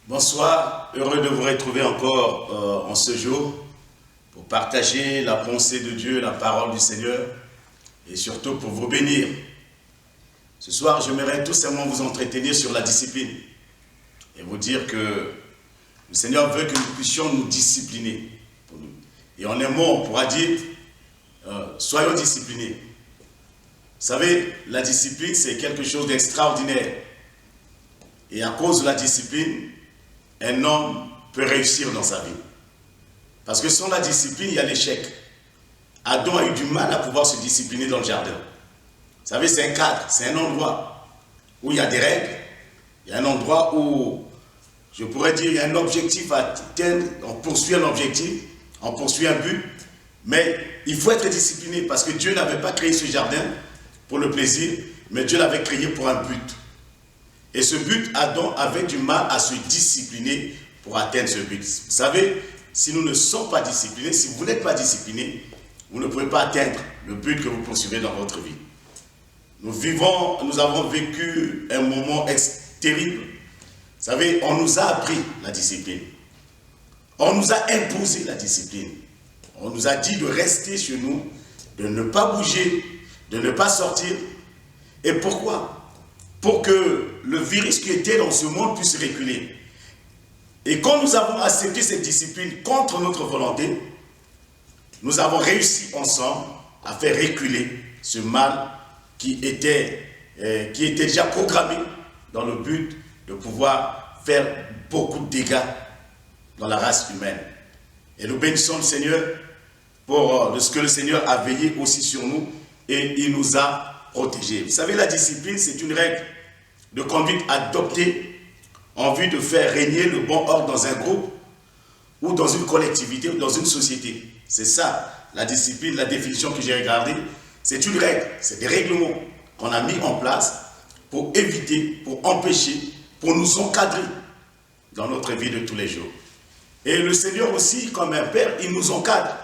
Bonsoir, heureux de vous retrouver encore en ce jour pour partager la pensée de Dieu, la parole du Seigneur et surtout pour vous bénir. Ce soir, j'aimerais tout simplement vous entretenir sur la discipline et vous dire que le Seigneur veut que nous puissions nous discipliner. Et en un mot, on pourra dire, soyons disciplinés. Vous savez, la discipline, c'est quelque chose d'extraordinaire. Et à cause de la discipline, un homme peut réussir dans sa vie. Parce que sans la discipline, il y a l'échec. Adam a eu du mal à pouvoir se discipliner dans le jardin. Vous savez, c'est un cadre, c'est un endroit où il y a des règles. Il y a un endroit où, je pourrais dire, il y a un objectif à atteindre. On poursuit un objectif, on poursuit un but. Mais il faut être discipliné parce que Dieu n'avait pas créé ce jardin pour le plaisir, mais Dieu l'avait créé pour un but. Et ce but, Adam avait du mal à se discipliner pour atteindre ce but. Vous savez, si nous ne sommes pas disciplinés, si vous n'êtes pas disciplinés, vous ne pouvez pas atteindre le but que vous poursuivez dans votre vie. Nous avons vécu un moment terrible. Vous savez, on nous a appris la discipline. On nous a imposé la discipline. On nous a dit de rester chez nous, de ne pas bouger, de ne pas sortir. Et pourquoi ? Pour que le virus qui était dans ce monde puisse reculer. Et quand nous avons accepté cette discipline contre notre volonté, nous avons réussi ensemble à faire reculer ce mal qui était déjà programmé dans le but de pouvoir faire beaucoup de dégâts dans la race humaine. Et nous bénissons le Seigneur pour ce que le Seigneur a veillé aussi sur nous et il nous a protégés. Vous savez, la discipline, c'est une règle de conduite adoptée en vue de faire régner le bon ordre dans un groupe ou dans une collectivité ou dans une société. C'est ça, la discipline, la définition que j'ai regardée. C'est une règle, c'est des règlements qu'on a mis en place pour éviter, pour empêcher, pour nous encadrer dans notre vie de tous les jours. Et le Seigneur aussi, comme un père, il nous encadre.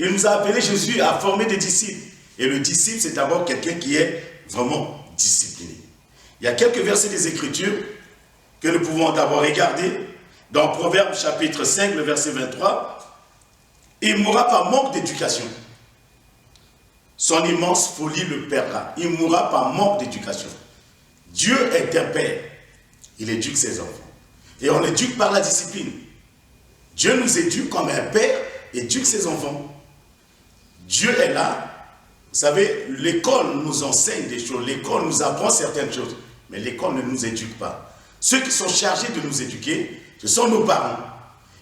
Il nous a appelé Jésus à former des disciples. Et le disciple, c'est d'abord quelqu'un qui est vraiment discipliné. Il y a quelques versets des Écritures que nous pouvons d'abord regarder. Dans Proverbe chapitre 5, le verset 23, « Il mourra par manque d'éducation. Son immense folie le perdra. Il mourra par manque d'éducation. » Dieu est un père. Il éduque ses enfants. Et on éduque par la discipline. Dieu nous éduque comme un père éduque ses enfants. Dieu est là. Vous savez, l'école nous enseigne des choses. L'école nous apprend certaines choses. Mais l'école ne nous éduque pas. Ceux qui sont chargés de nous éduquer, ce sont nos parents.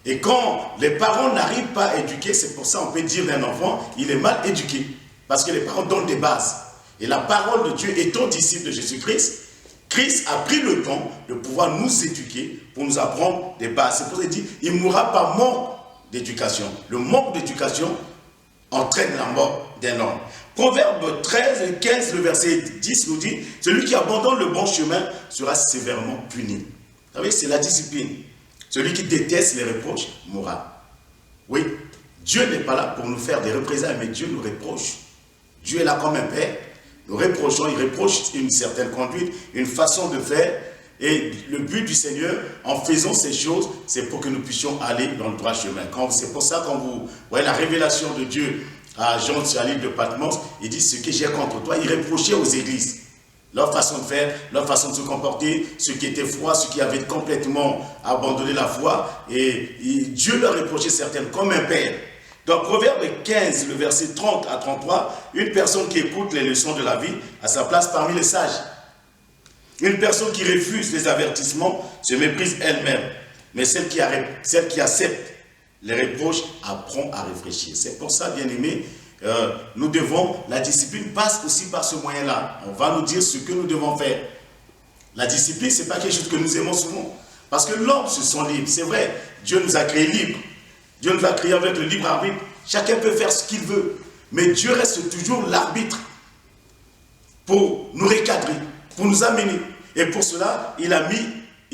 Et quand les parents n'arrivent pas à éduquer, c'est pour ça qu'on peut dire d'un enfant, il est mal éduqué. Parce que les parents donnent des bases. Et la parole de Dieu, étant disciple de Jésus-Christ, Christ a pris le temps de pouvoir nous éduquer pour nous apprendre des bases. C'est pour ça qu'il dit, il mourra par manque d'éducation. Le manque d'éducation entraîne la mort d'un homme. Proverbe 13 et 15, le verset 10 nous dit, celui qui abandonne le bon chemin sera sévèrement puni. Vous savez, c'est la discipline. Celui qui déteste les reproches mourra. Oui, Dieu n'est pas là pour nous faire des représailles, mais Dieu nous reproche. Dieu est là comme un père. Nous reprochons, il reproche une certaine conduite, une façon de faire. Et le but du Seigneur, en faisant ces choses, c'est pour que nous puissions aller dans le droit chemin. C'est pour ça, quand vous voyez la révélation de Dieu à Jean sur l'île de Patmos, il dit ce que j'ai contre toi. Il reprochait aux églises leur façon de faire, leur façon de se comporter, ceux qui étaient froids, ceux qui avaient complètement abandonné la foi. Et Dieu leur reprochait certaines comme un père. Dans Proverbe 15, le verset 30 à 33, une personne qui écoute les leçons de la vie a sa place parmi les sages. Une personne qui refuse les avertissements se méprise elle-même. Mais celle qui accepte les reproches apprend à réfléchir. C'est pour ça, bien-aimés, nous devons, la discipline passe aussi par ce moyen-là. On va nous dire ce que nous devons faire. La discipline, ce n'est pas quelque chose que nous aimons souvent. Parce que l'homme se sent libre. C'est vrai, Dieu nous a créés libres. Dieu nous a créés avec le libre arbitre. Chacun peut faire ce qu'il veut. Mais Dieu reste toujours l'arbitre pour nous recadrer, pour nous amener. Et pour cela, il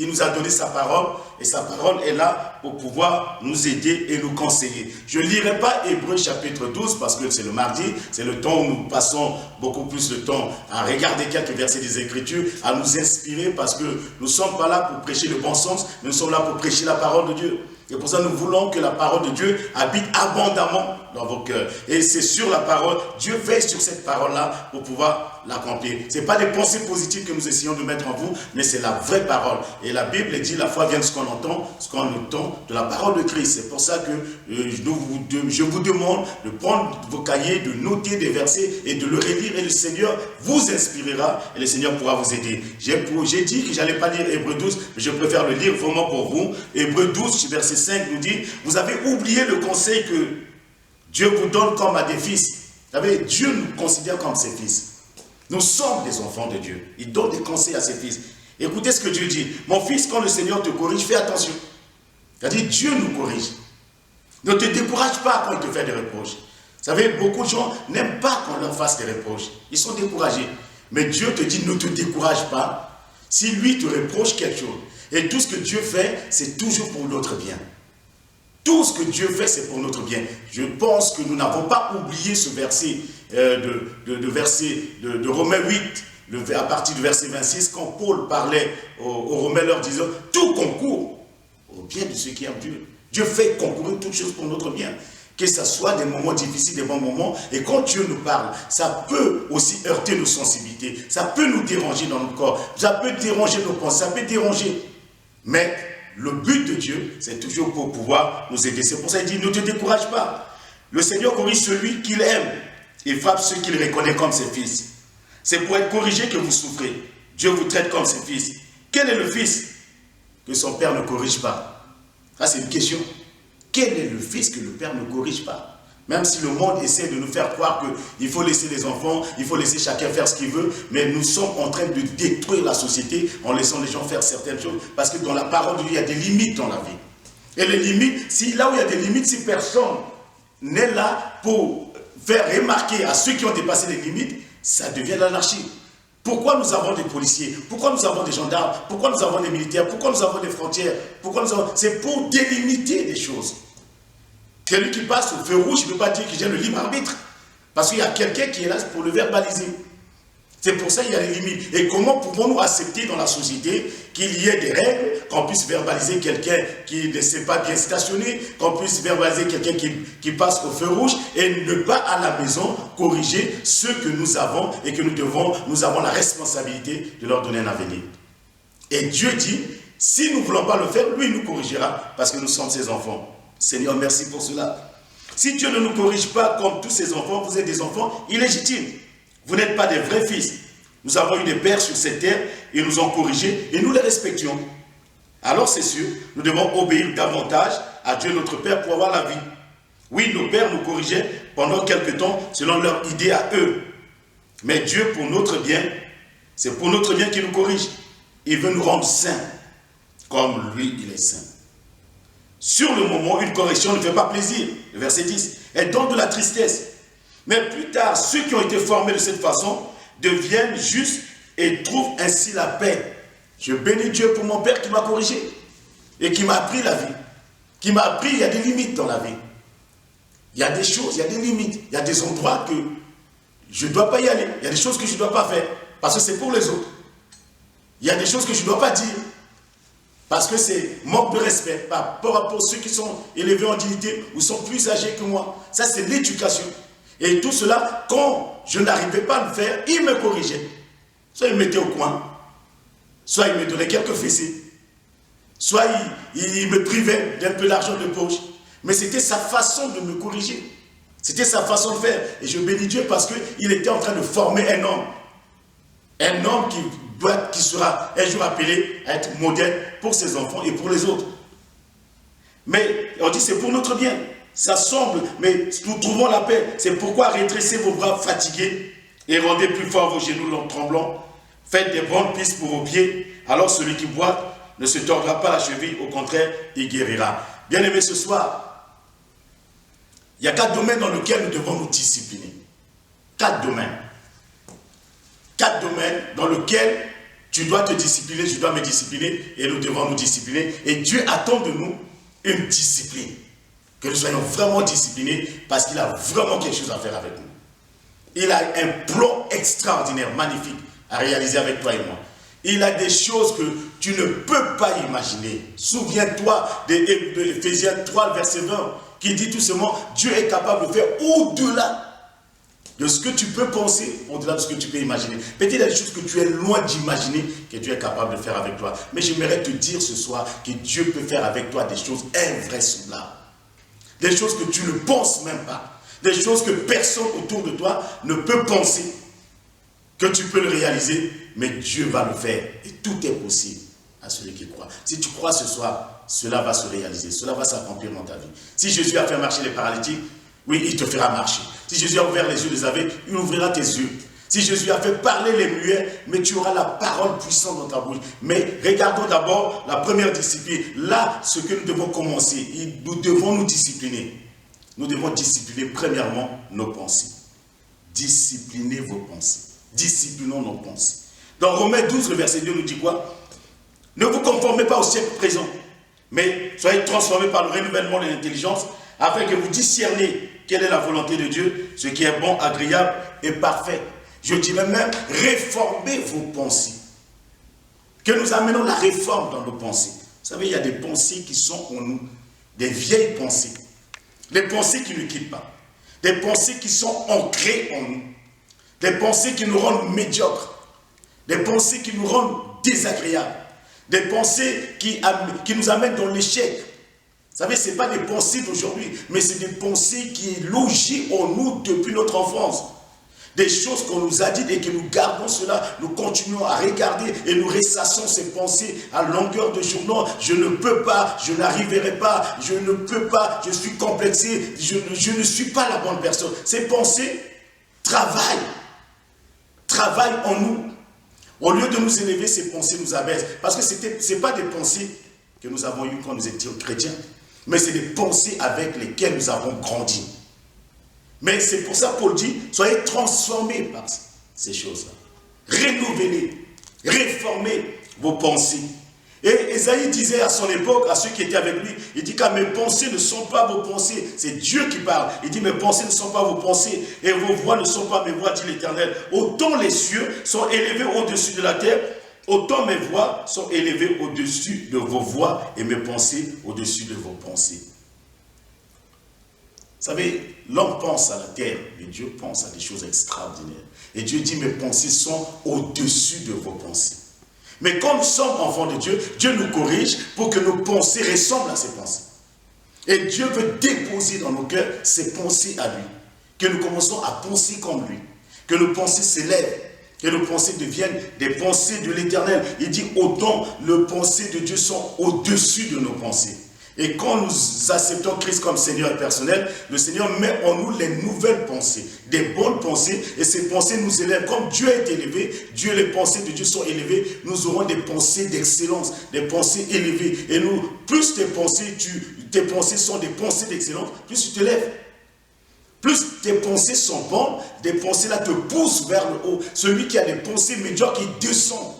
nous a donné sa parole et sa parole est là pour pouvoir nous aider et nous conseiller. Je ne lirai pas Hébreux chapitre 12 parce que c'est le mardi, c'est le temps où nous passons beaucoup plus de temps à regarder quelques versets des Écritures, à nous inspirer parce que nous ne sommes pas là pour prêcher le bon sens, mais nous sommes là pour prêcher la parole de Dieu. Et pour ça, nous voulons que la parole de Dieu habite abondamment dans vos cœurs. Et c'est sur la parole, Dieu veille sur cette parole-là pour pouvoir l'accomplir. Ce n'est pas des pensées positives que nous essayons de mettre en vous, mais c'est la vraie parole. Et la Bible dit, la foi vient de ce qu'on entend de la parole de Christ. C'est pour ça que je vous demande de prendre vos cahiers, de noter des versets et de le relire. Et le Seigneur vous inspirera et le Seigneur pourra vous aider. J'ai dit que je n'allais pas lire Hébreux 12, mais je préfère le lire vraiment pour vous. Hébreux 12, verset 5 nous dit, vous avez oublié le conseil que Dieu vous donne comme à des fils. Vous savez, Dieu nous considère comme ses fils. Nous sommes des enfants de Dieu. Il donne des conseils à ses fils. Écoutez ce que Dieu dit. Mon fils, quand le Seigneur te corrige, fais attention. C'est-à-dire, Dieu nous corrige. Ne te décourage pas quand il te fait des reproches. Vous savez, beaucoup de gens n'aiment pas qu'on leur fasse des reproches. Ils sont découragés. Mais Dieu te dit, ne te décourage pas. Si lui te reproche quelque chose, et tout ce que Dieu fait, c'est toujours pour notre bien. Tout ce que Dieu fait, c'est pour notre bien. Je pense que nous n'avons pas oublié ce verset de Romains 8, à partir du verset 26, quand Paul parlait aux Romains, leur disant, tout concourt au bien de ceux qui aiment Dieu. Dieu fait concourir toutes choses pour notre bien. Que ce soit des moments difficiles, des bons moments. Et quand Dieu nous parle, ça peut aussi heurter nos sensibilités. Ça peut nous déranger dans notre corps. Ça peut déranger nos pensées. Ça peut déranger. Mais le but de Dieu, c'est toujours pour pouvoir nous aider. C'est pour ça qu'il dit, ne te décourage pas. Le Seigneur corrige celui qu'il aime. Il frappe ceux qu'il reconnaît comme ses fils. C'est pour être corrigé que vous souffrez. Dieu vous traite comme ses fils. Quel est le fils que son père ne corrige pas? Ça, c'est une question. Quel est le fils que le père ne corrige pas? Même si le monde essaie de nous faire croire qu'il faut laisser les enfants, il faut laisser chacun faire ce qu'il veut, mais nous sommes en train de détruire la société en laissant les gens faire certaines choses, parce que dans la parole de Dieu, il y a des limites dans la vie. Et les limites, là où il y a des limites, si personne n'est là pour faire remarquer à ceux qui ont dépassé les limites, ça devient l'anarchie. Pourquoi nous avons des policiers? Pourquoi nous avons des gendarmes? Pourquoi nous avons des militaires? Pourquoi nous avons des frontières? C'est pour délimiter les choses. Celui qui passe au feu rouge, il ne peut pas dire qu'il a le libre arbitre. Parce qu'il y a quelqu'un qui est là pour le verbaliser. C'est pour ça qu'il y a des limites. Et comment pouvons-nous accepter dans la société qu'il y ait des règles, qu'on puisse verbaliser quelqu'un qui ne sait pas bien stationner, qu'on puisse verbaliser quelqu'un qui passe au feu rouge et ne pas à la maison corriger ceux que nous avons et que nous avons la responsabilité de leur donner un avenir. Et Dieu dit, si nous ne voulons pas le faire, lui nous corrigera parce que nous sommes ses enfants. Seigneur, merci pour cela. Si Dieu ne nous corrige pas comme tous ses enfants, vous êtes des enfants illégitimes. Vous n'êtes pas des vrais fils. Nous avons eu des pères sur cette terre, ils nous ont corrigés et nous les respections. Alors c'est sûr, nous devons obéir davantage à Dieu notre Père pour avoir la vie. Oui, nos pères nous corrigeaient pendant quelque temps selon leur idée à eux. Mais Dieu, pour notre bien, c'est pour notre bien qu'il nous corrige. Il veut nous rendre saints, comme lui, il est saint. Sur le moment, une correction ne fait pas plaisir. Le verset 10. Elle donne de la tristesse. Mais plus tard, ceux qui ont été formés de cette façon deviennent justes et trouvent ainsi la paix. Je bénis Dieu pour mon Père qui m'a corrigé et qui m'a appris la vie. Qui m'a appris, il y a des limites dans la vie. Il y a des choses, il y a des limites. Il y a des endroits que je ne dois pas y aller. Il y a des choses que je ne dois pas faire parce que c'est pour les autres. Il y a des choses que je ne dois pas dire. Parce que c'est manque de respect par rapport à ceux qui sont élevés en dignité ou sont plus âgés que moi. Ça, c'est l'éducation. Et tout cela, quand je n'arrivais pas à le faire, il me corrigeait. Soit il me mettait au coin, soit il me donnait quelques fessées, soit il me privait d'un peu d'argent de poche. Mais c'était sa façon de me corriger. C'était sa façon de faire. Et je bénis Dieu parce qu'il était en train de former un homme. Un homme qui sera un jour appelé à être modèle pour ses enfants et pour les autres. Mais on dit c'est pour notre bien. Ça semble, mais nous trouvons la paix. C'est pourquoi redressez vos bras fatigués et rendez plus fort vos genoux tremblants. Faites des bonnes pistes pour vos pieds. Alors celui qui boite ne se tordra pas la cheville. Au contraire, il guérira. Bien-aimés, ce soir, il y a 4 domaines dans lesquels nous devons nous discipliner. 4 domaines. 4 domaines dans lesquels Tu dois te discipliner, je dois me discipliner, et nous devons nous discipliner. Et Dieu attend de nous une discipline. Que nous soyons vraiment disciplinés, parce qu'il a vraiment quelque chose à faire avec nous. Il a un plan extraordinaire, magnifique, à réaliser avec toi et moi. Il a des choses que tu ne peux pas imaginer. Souviens-toi de Ephésiens 3, verset 20, qui dit tout simplement, Dieu est capable de faire au-delà de ce que tu peux penser, au-delà de ce que tu peux imaginer. Peut-être il y a des choses que tu es loin d'imaginer que Dieu est capable de faire avec toi. Mais j'aimerais te dire ce soir que Dieu peut faire avec toi des choses invraisemblables. Des choses que tu ne penses même pas. Des choses que personne autour de toi ne peut penser. Que tu peux le réaliser, mais Dieu va le faire. Et tout est possible à celui qui croit. Si tu crois ce soir, cela va se réaliser. Cela va s'accomplir dans ta vie. Si Jésus a fait marcher les paralytiques, oui, il te fera marcher. Si Jésus a ouvert les yeux des aveugles, il ouvrira tes yeux. Si Jésus a fait parler les muets, mais tu auras la parole puissante dans ta bouche. Mais regardons d'abord la première discipline. Là, ce que nous devons commencer, nous devons nous discipliner. Nous devons discipliner premièrement nos pensées. Disciplinez vos pensées. Disciplinons nos pensées. Dans Romains 12, le verset 2 nous dit quoi? Ne vous conformez pas au siècle présent, mais soyez transformés par le renouvellement de l'intelligence, afin que vous discerniez quelle est la volonté de Dieu, ce qui est bon, agréable et parfait. Je dirais même, réformez vos pensées. Que nous amenons la réforme dans nos pensées. Vous savez, il y a des pensées qui sont en nous, des vieilles pensées. Des pensées qui ne quittent pas. Des pensées qui sont ancrées en nous. Des pensées qui nous rendent médiocres. Des pensées qui nous rendent désagréables. Des pensées qui nous amènent dans l'échec. Vous savez, ce n'est pas des pensées d'aujourd'hui, mais c'est des pensées qui sont logées en nous depuis notre enfance. Des choses qu'on nous a dites et que nous gardons cela, nous continuons à regarder et nous ressassons ces pensées à longueur de journaux. Je ne peux pas, je n'arriverai pas, je ne peux pas, je suis complexé, je ne suis pas la bonne personne. Ces pensées travaillent en nous. Au lieu de nous élever, ces pensées nous abaissent. Parce que ce n'est pas des pensées que nous avons eues quand nous étions chrétiens, mais c'est des pensées avec lesquelles nous avons grandi. Mais c'est pour ça Paul dit, soyez transformés par ces choses-là. Renouvelez, réformez vos pensées. Et Ésaïe disait à son époque, à ceux qui étaient avec lui, il dit car mes pensées ne sont pas vos pensées. C'est Dieu qui parle. Il dit mes pensées ne sont pas vos pensées et vos voix ne sont pas mes voix, dit l'Éternel. Autant les cieux sont élevés au-dessus de la terre, autant mes voix sont élevées au-dessus de vos voix et mes pensées au-dessus de vos pensées. Vous savez, l'homme pense à la terre, mais Dieu pense à des choses extraordinaires. Et Dieu dit, mes pensées sont au-dessus de vos pensées. Mais quand nous sommes enfants de Dieu, Dieu nous corrige pour que nos pensées ressemblent à ses pensées. Et Dieu veut déposer dans nos cœurs ses pensées à lui. Que nous commençons à penser comme lui. Que nos pensées s'élèvent. Que nos pensées deviennent des pensées de l'Éternel. Il dit, autant les pensées de Dieu sont au-dessus de nos pensées. Et quand nous acceptons Christ comme Seigneur et personnel, le Seigneur met en nous les nouvelles pensées, des bonnes pensées, et ces pensées nous élèvent. Comme Dieu est élevé, les pensées de Dieu sont élevées, nous aurons des pensées d'excellence, des pensées élevées. Et nous, plus tes pensées sont des pensées d'excellence, plus tu te lèves. Plus tes pensées sont bonnes, des pensées là te poussent vers le haut. Celui qui a des pensées médiocres, il descend.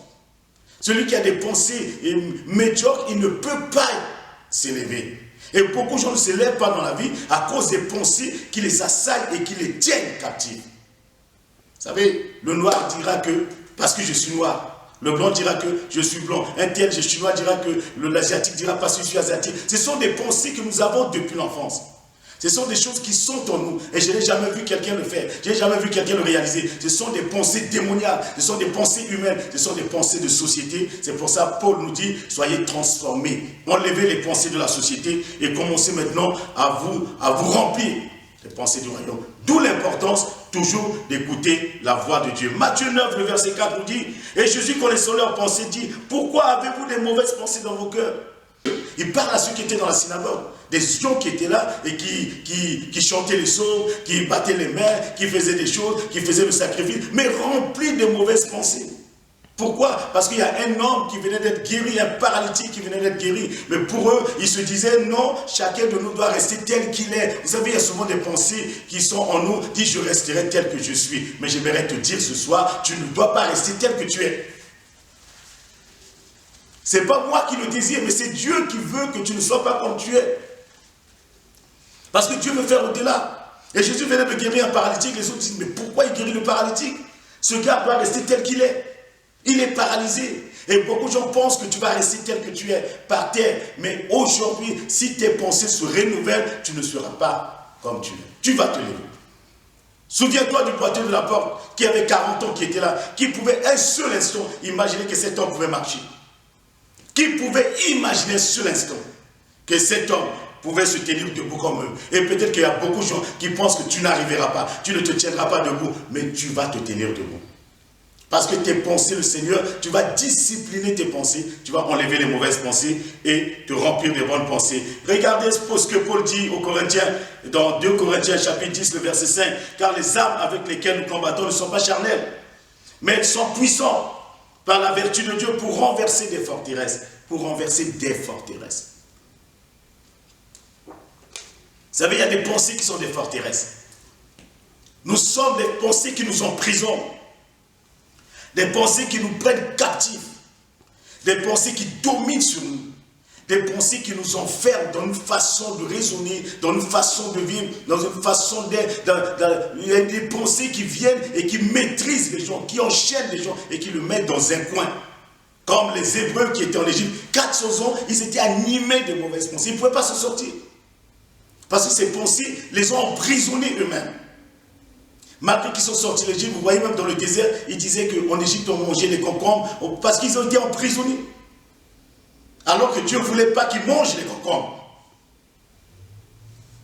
Celui qui a des pensées médiocres, il ne peut pas s'élever. Et beaucoup de gens ne s'élèvent pas dans la vie à cause des pensées qui les assaillent et qui les tiennent captifs. Vous savez, le noir dira que, parce que je suis noir, le blanc dira que je suis blanc, un tel, je suis noir, dira que l'asiatique dira parce que je suis asiatique. Ce sont des pensées que nous avons depuis l'enfance. Ce sont des choses qui sont en nous. Et je n'ai jamais vu quelqu'un le faire. Je n'ai jamais vu quelqu'un le réaliser. Ce sont des pensées démoniaques. Ce sont des pensées humaines. Ce sont des pensées de société. C'est pour ça Paul nous dit, soyez transformés. Enlevez les pensées de la société et commencez maintenant à vous remplir des pensées du royaume. D'où l'importance toujours d'écouter la voix de Dieu. Matthieu 9, le verset 4 nous dit, et Jésus connaissant leurs pensées dit, pourquoi avez-vous des mauvaises pensées dans vos cœurs? Il parle à ceux qui étaient dans la synagogue, des gens qui étaient là et qui chantaient les psaumes, qui battaient les mains, qui faisaient des choses, qui faisaient le sacrifice, mais remplis de mauvaises pensées. Pourquoi? Parce qu'il y a un homme qui venait d'être guéri, un paralytique qui venait d'être guéri. Mais pour eux, ils se disaient, non, chacun de nous doit rester tel qu'il est. Vous savez, il y a souvent des pensées qui sont en nous, disent, je resterai tel que je suis. Mais j'aimerais te dire ce soir, tu ne dois pas rester tel que tu es. Ce n'est pas moi qui le désire, mais c'est Dieu qui veut que tu ne sois pas comme tu es. Parce que Dieu veut faire au-delà. Et Jésus venait de guérir un paralytique. Les autres disent, mais pourquoi il guérit le paralytique? Ce gars doit rester tel qu'il est. Il est paralysé. Et beaucoup de gens pensent que tu vas rester tel que tu es, par terre. Mais aujourd'hui, si tes pensées se renouvellent, tu ne seras pas comme tu es. Tu vas te lever. Souviens-toi du boiteux de la porte qui avait 40 ans, qui était là, qui pouvait un seul instant imaginer que cet homme pouvait marcher. Qui pouvait imaginer un seul instant que cet homme pouvait se tenir debout comme eux. Et peut-être qu'il y a beaucoup de gens qui pensent que tu n'arriveras pas, tu ne te tiendras pas debout, mais tu vas te tenir debout. Parce que tes pensées, le Seigneur, tu vas discipliner tes pensées, tu vas enlever les mauvaises pensées et te remplir des bonnes pensées. Regardez ce que Paul dit aux Corinthiens, dans 2 Corinthiens chapitre 10, le verset 5, car les armes avec lesquelles nous combattons ne sont pas charnelles, mais elles sont puissantes par la vertu de Dieu pour renverser des forteresses. Pour renverser des forteresses. Vous savez, il y a des pensées qui sont des forteresses. Nous sommes des pensées qui nous emprisonnent. Des pensées qui nous prennent captifs. Des pensées qui dominent sur nous. Des pensées qui nous enferment dans une façon de raisonner, dans une façon de vivre, dans une façon d'être. Il y a des pensées qui viennent et qui maîtrisent les gens, qui enchaînent les gens et qui le mettent dans un coin. Comme les Hébreux qui étaient en Égypte, 400 ans, ils étaient animés de mauvaises pensées. Ils ne pouvaient pas s'en sortir. Parce que ces pensées les ont emprisonnés eux-mêmes. Malgré qu'ils sont sortis de l'Égypte, vous voyez même dans le désert, ils disaient qu'en Égypte on mangeait les concombres parce qu'ils ont été emprisonnés. Alors que Dieu ne voulait pas qu'ils mangent les concombres.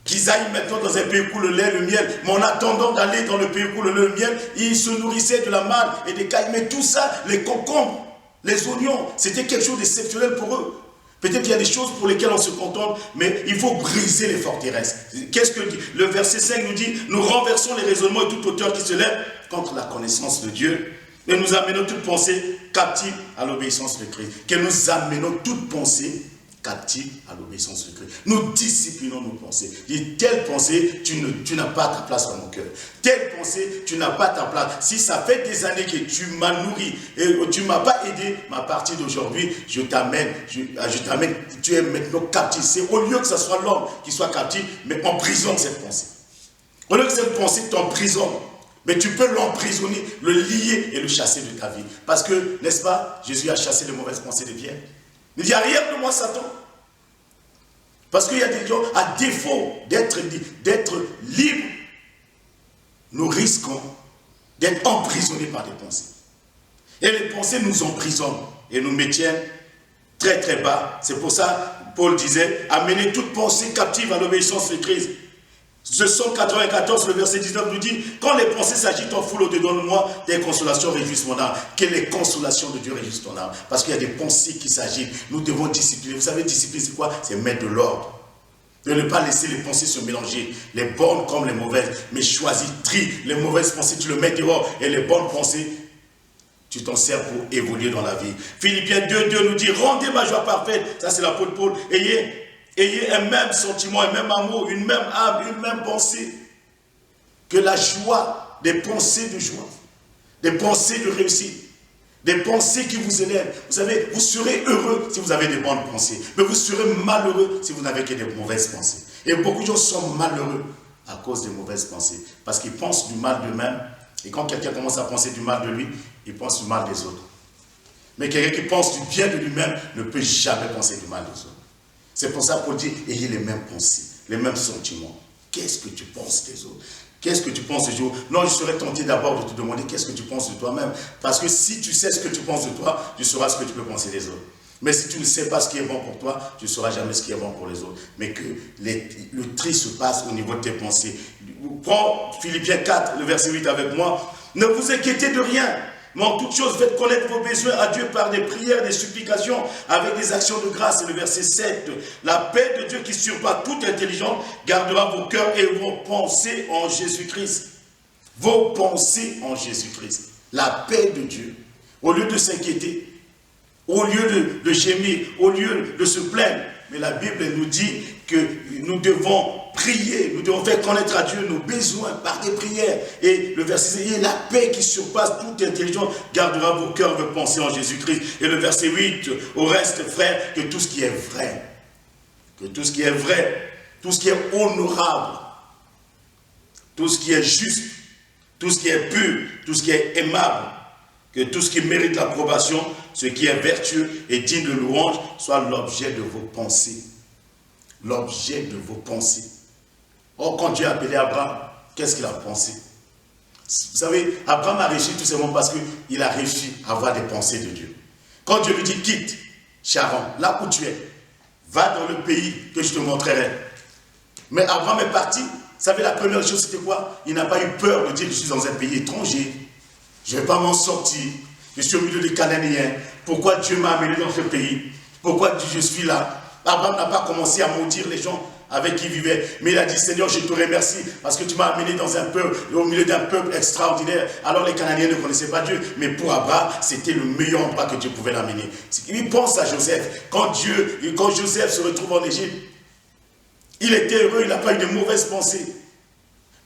Qu'ils aillent maintenant dans un pays où coule le lait, le miel. Mais en attendant d'aller dans le pays où coule le lait, le miel, ils se nourrissaient de la manne et des cailles. Mais tout ça, les concombres, les oignons, c'était quelque chose d'exceptionnel pour eux. Peut-être qu'il y a des choses pour lesquelles on se contente, mais il faut briser les forteresses. Qu'est-ce que dit le verset 5 nous dit? Nous renversons les raisonnements et toute hauteur qui se lève contre la connaissance de Dieu. Et nous amenons toute pensée captive à l'obéissance de Christ. Que nous amenons toute pensée captive à l'obéissance de Christ. Nous disciplinons nos pensées. Et telle pensée, tu n'as pas ta place dans mon cœur. Telle pensée, tu n'as pas ta place. Si ça fait des années que tu m'as nourri et tu ne m'as pas aidé, mais à partir d'aujourd'hui, je t'amène, tu es maintenant captif. C'est au lieu que ce soit l'homme qui soit captif, mais emprisonne cette pensée. Au lieu que cette pensée t'emprisonne, mais tu peux l'emprisonner, le lier et le chasser de ta vie. Parce que, n'est-ce pas, Jésus a chassé les mauvaises pensées des Pierre. Il dit, arrière de moi, Satan. Parce qu'il y a des gens, à défaut d'être libres, nous risquons d'être emprisonnés par des pensées. Et les pensées nous emprisonnent et nous maintiennent très très bas. C'est pour ça, Paul disait, amenez toute pensée captive à l'obéissance de Christ. Ce Psaume 94, le verset 19 nous dit, quand les pensées s'agitent en foule au-dedans de moi, des consolations réjouissent mon âme. Que les consolations de Dieu réjouissent ton âme. Parce qu'il y a des pensées qui s'agitent. Nous devons discipliner. Vous savez, discipliner, c'est quoi? C'est mettre de l'ordre. De ne pas laisser les pensées se mélanger. Les bonnes comme les mauvaises. Mais choisis, trie. Les mauvaises pensées, tu le mets dehors. Et les bonnes pensées, tu t'en sers pour évoluer dans la vie. Philippiens 2 nous dit, rendez ma joie parfaite. Ça, c'est l'apôtre Paul. Ayez un même sentiment, un même amour, une même âme, une même pensée. Que la joie, des pensées de joie, des pensées de réussite, des pensées qui vous élèvent. Vous savez, vous serez heureux si vous avez des bonnes pensées. Mais vous serez malheureux si vous n'avez que des mauvaises pensées. Et beaucoup de gens sont malheureux à cause des mauvaises pensées. Parce qu'ils pensent du mal d'eux-mêmes. Et quand quelqu'un commence à penser du mal de lui, il pense du mal des autres. Mais quelqu'un qui pense du bien de lui-même ne peut jamais penser du mal des autres. C'est pour ça Paul dit, ayez les mêmes pensées, les mêmes sentiments. Qu'est-ce que tu penses des autres? Qu'est-ce que tu penses des autres? Non, je serais tenté d'abord de te demander qu'est-ce que tu penses de toi-même. Parce que si tu sais ce que tu penses de toi, tu sauras ce que tu peux penser des autres. Mais si tu ne sais pas ce qui est bon pour toi, tu ne sauras jamais ce qui est bon pour les autres. Mais que le tri se passe au niveau de tes pensées. Prends Philippiens 4, le verset 8 avec moi. Ne vous inquiétez de rien. Mais en toute chose, faites connaître vos besoins à Dieu par des prières, des supplications, avec des actions de grâce. C'est le verset 7. La paix de Dieu qui surpasse toute intelligence gardera vos cœurs et vos pensées en Jésus-Christ. Vos pensées en Jésus-Christ. La paix de Dieu. Au lieu de s'inquiéter, au lieu de gémir, au lieu de se plaindre. Mais la Bible nous dit que nous devons prier, nous devons faire connaître à Dieu nos besoins par des prières. Et le verset 6, et la paix qui surpasse toute intelligence gardera vos cœurs, vos pensées en Jésus-Christ. Et le verset 8, au reste, frère, que tout ce qui est vrai, que tout ce qui est vrai, tout ce qui est honorable, tout ce qui est juste, tout ce qui est pur, tout ce qui est aimable, que tout ce qui mérite l'approbation, ce qui est vertueux et digne de louange, soit l'objet de vos pensées. L'objet de vos pensées. Or, quand Dieu a appelé Abraham, qu'est-ce qu'il a pensé? Vous savez, Abraham a réussi tout simplement parce qu'il a réussi à avoir des pensées de Dieu. Quand Dieu lui dit, quitte Charan, là où tu es, va dans le pays que je te montrerai. Mais Abraham est parti. Vous savez, la première chose, c'était quoi? Il n'a pas eu peur de dire, je suis dans un pays étranger. Je ne vais pas m'en sortir. Je suis au milieu des Cananéens. Pourquoi Dieu m'a amené dans ce pays? Pourquoi je suis là? Abraham n'a pas commencé à maudire les gens avec qui il vivait. Mais il a dit, Seigneur, je te remercie parce que tu m'as amené dans un peuple, au milieu d'un peuple extraordinaire. Alors les Cananéens ne connaissaient pas Dieu. Mais pour Abraham, c'était le meilleur endroit que Dieu pouvait l'amener. Il pense à Joseph. Quand Joseph se retrouve en Égypte, il était heureux, il n'a pas eu de mauvaises pensées.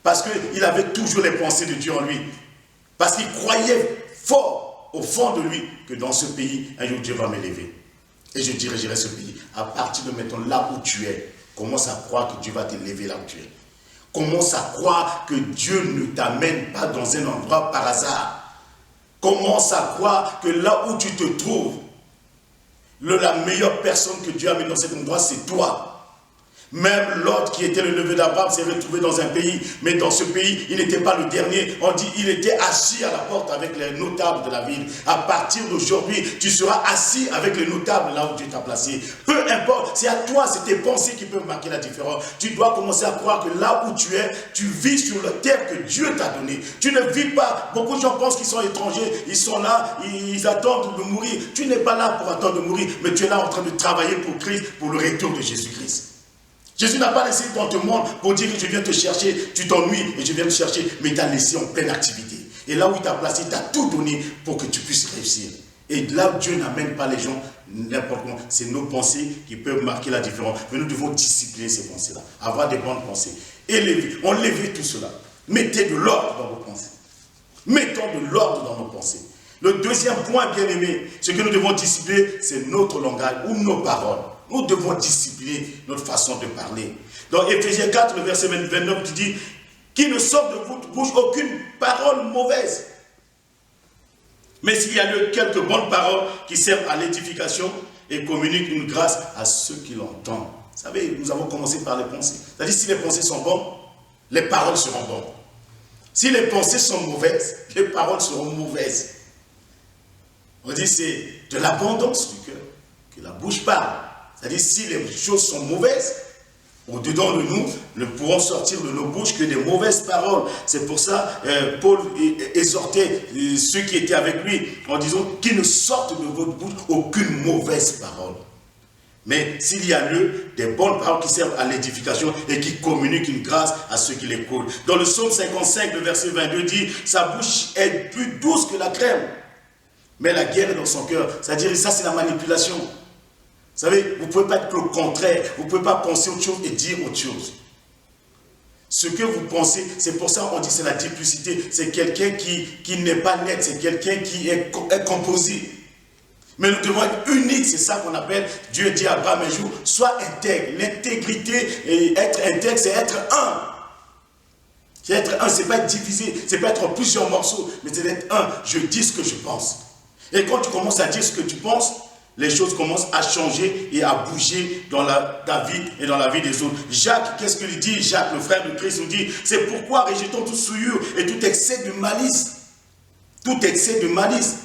Parce qu'il avait toujours les pensées de Dieu en lui. Parce qu'il croyait fort au fond de lui que dans ce pays, un jour Dieu va m'élever. Et je dirigerai ce pays. À partir de maintenant, là où tu es, commence à croire que Dieu va t'élever là où tu es. Commence à croire que Dieu ne t'amène pas dans un endroit par hasard. Commence à croire que là où tu te trouves, la meilleure personne que Dieu amène dans cet endroit, c'est toi. Même Lot, qui était le neveu d'Abraham, s'est retrouvé dans un pays. Mais dans ce pays, il n'était pas le dernier. On dit il était assis à la porte avec les notables de la ville. À partir d'aujourd'hui, tu seras assis avec les notables là où Dieu t'a placé. Peu importe, c'est à toi, c'est tes pensées qui peuvent marquer la différence. Tu dois commencer à croire que là où tu es, tu vis sur la terre que Dieu t'a donnée. Tu ne vis pas. Beaucoup de gens pensent qu'ils sont étrangers. Ils sont là, ils attendent de mourir. Tu n'es pas là pour attendre de mourir, mais tu es là en train de travailler pour Christ, pour le retour de Jésus-Christ. Jésus n'a pas laissé dans ton monde pour dire que je viens te chercher, tu t'ennuies et je viens te chercher, mais il t'a laissé en pleine activité. Et là où il t'a placé, il t'a tout donné pour que tu puisses réussir. Et là où Dieu n'amène pas les gens n'importe comment, c'est nos pensées qui peuvent marquer la différence. Mais nous devons discipliner ces pensées-là, avoir des bonnes pensées. Enlevez tout cela. Mettez de l'ordre dans vos pensées. Mettons de l'ordre dans nos pensées. Le deuxième point, bien aimé, ce que nous devons discipliner, c'est notre langage ou nos paroles. Nous devons discipliner notre façon de parler. Dans Éphésiens 4, le verset 29, qui dit « Qu'il ne sorte de votre bouche aucune parole mauvaise, mais s'il y a quelques bonnes paroles qui servent à l'édification et communiquent une grâce à ceux qui l'entendent. » Vous savez, nous avons commencé par les pensées. C'est-à-dire, si les pensées sont bonnes, les paroles seront bonnes. Si les pensées sont mauvaises, les paroles seront mauvaises. On dit c'est de l'abondance du cœur que la bouche parle. C'est-à-dire, si les choses sont mauvaises, au-dedans de nous, ne pourront sortir de nos bouches que des mauvaises paroles. C'est pour ça, Paul exhortait ceux qui étaient avec lui en disant qu'il ne sorte de votre bouche aucune mauvaise parole. Mais s'il y a lieu, des bonnes paroles qui servent à l'édification et qui communiquent une grâce à ceux qui l'écoutent. Dans le psaume 55, le verset 22 dit, sa bouche est plus douce que la crème, mais la guerre est dans son cœur. C'est-à-dire, ça c'est la manipulation. Vous savez, vous ne pouvez pas être le contraire. Vous ne pouvez pas penser autre chose et dire autre chose. Ce que vous pensez, c'est pour ça qu'on dit c'est la duplicité. C'est quelqu'un qui n'est pas net. C'est quelqu'un qui est composé. Mais nous devons être uniques. C'est ça qu'on appelle, Dieu dit à Abraham un jour, sois intègre. L'intégrité et être intègre, c'est être un. C'est être un, c'est pas être divisé. C'est pas être en plusieurs morceaux. Mais c'est être un. Je dis ce que je pense. Et quand tu commences à dire ce que tu penses, les choses commencent à changer et à bouger dans ta vie et dans la vie des autres. Jacques, qu'est-ce qu'il dit? Jacques, le frère de Christ, nous dit, c'est pourquoi rejetons toute souillure et tout excès de malice. Tout excès de malice.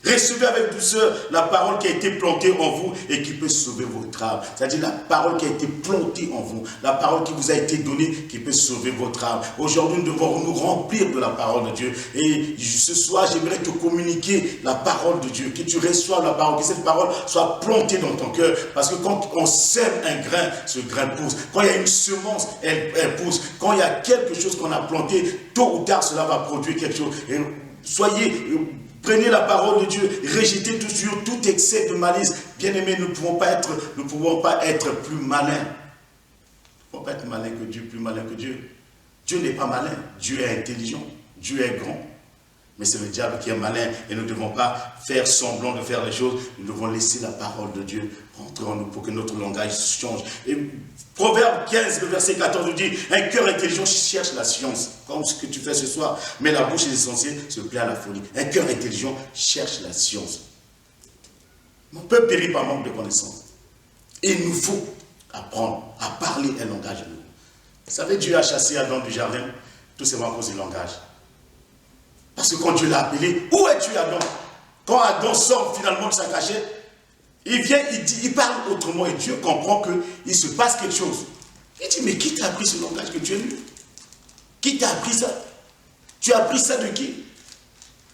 Recevez avec douceur la parole qui a été plantée en vous et qui peut sauver votre âme. C'est-à-dire la parole qui a été plantée en vous, la parole qui vous a été donnée qui peut sauver votre âme. Aujourd'hui, nous devons nous remplir de la parole de Dieu. Et ce soir, j'aimerais te communiquer la parole de Dieu, que tu reçoives la parole, que cette parole soit plantée dans ton cœur. Parce que quand on sème un grain, ce grain pousse. Quand il y a une semence, elle pousse. Quand il y a quelque chose qu'on a planté, tôt ou tard, cela va produire quelque chose. Et prenez la parole de Dieu, rejetez toujours tout excès de malice. Bien-aimés, nous ne pouvons pas être plus malins. pas être malin que Dieu, plus malin que Dieu. Dieu n'est pas malin, Dieu est intelligent, Dieu est grand. Mais c'est le diable qui est malin et nous ne devons pas faire semblant de faire les choses. Nous devons laisser la parole de Dieu rentrer en nous pour que notre langage change. Et Proverbe 15, le verset 14 nous dit, un cœur intelligent cherche la science, comme ce que tu fais ce soir. Mais la bouche des insensés se plaît à la folie. Un cœur intelligent cherche la science. Mon peuple périt par manque de connaissances. Et il nous faut apprendre à parler un langage nouveau. Vous savez, Dieu a chassé Adam du jardin, tout simplement à cause du langage. Parce que quand Dieu l'a appelé, où es-tu Adam? Quand Adam sort finalement de sa cachette, il vient, il parle autrement et Dieu comprend qu'il se passe quelque chose. Il dit, mais qui t'a appris ce langage que tu as lu? Qui t'a appris ça? Tu as appris ça de qui?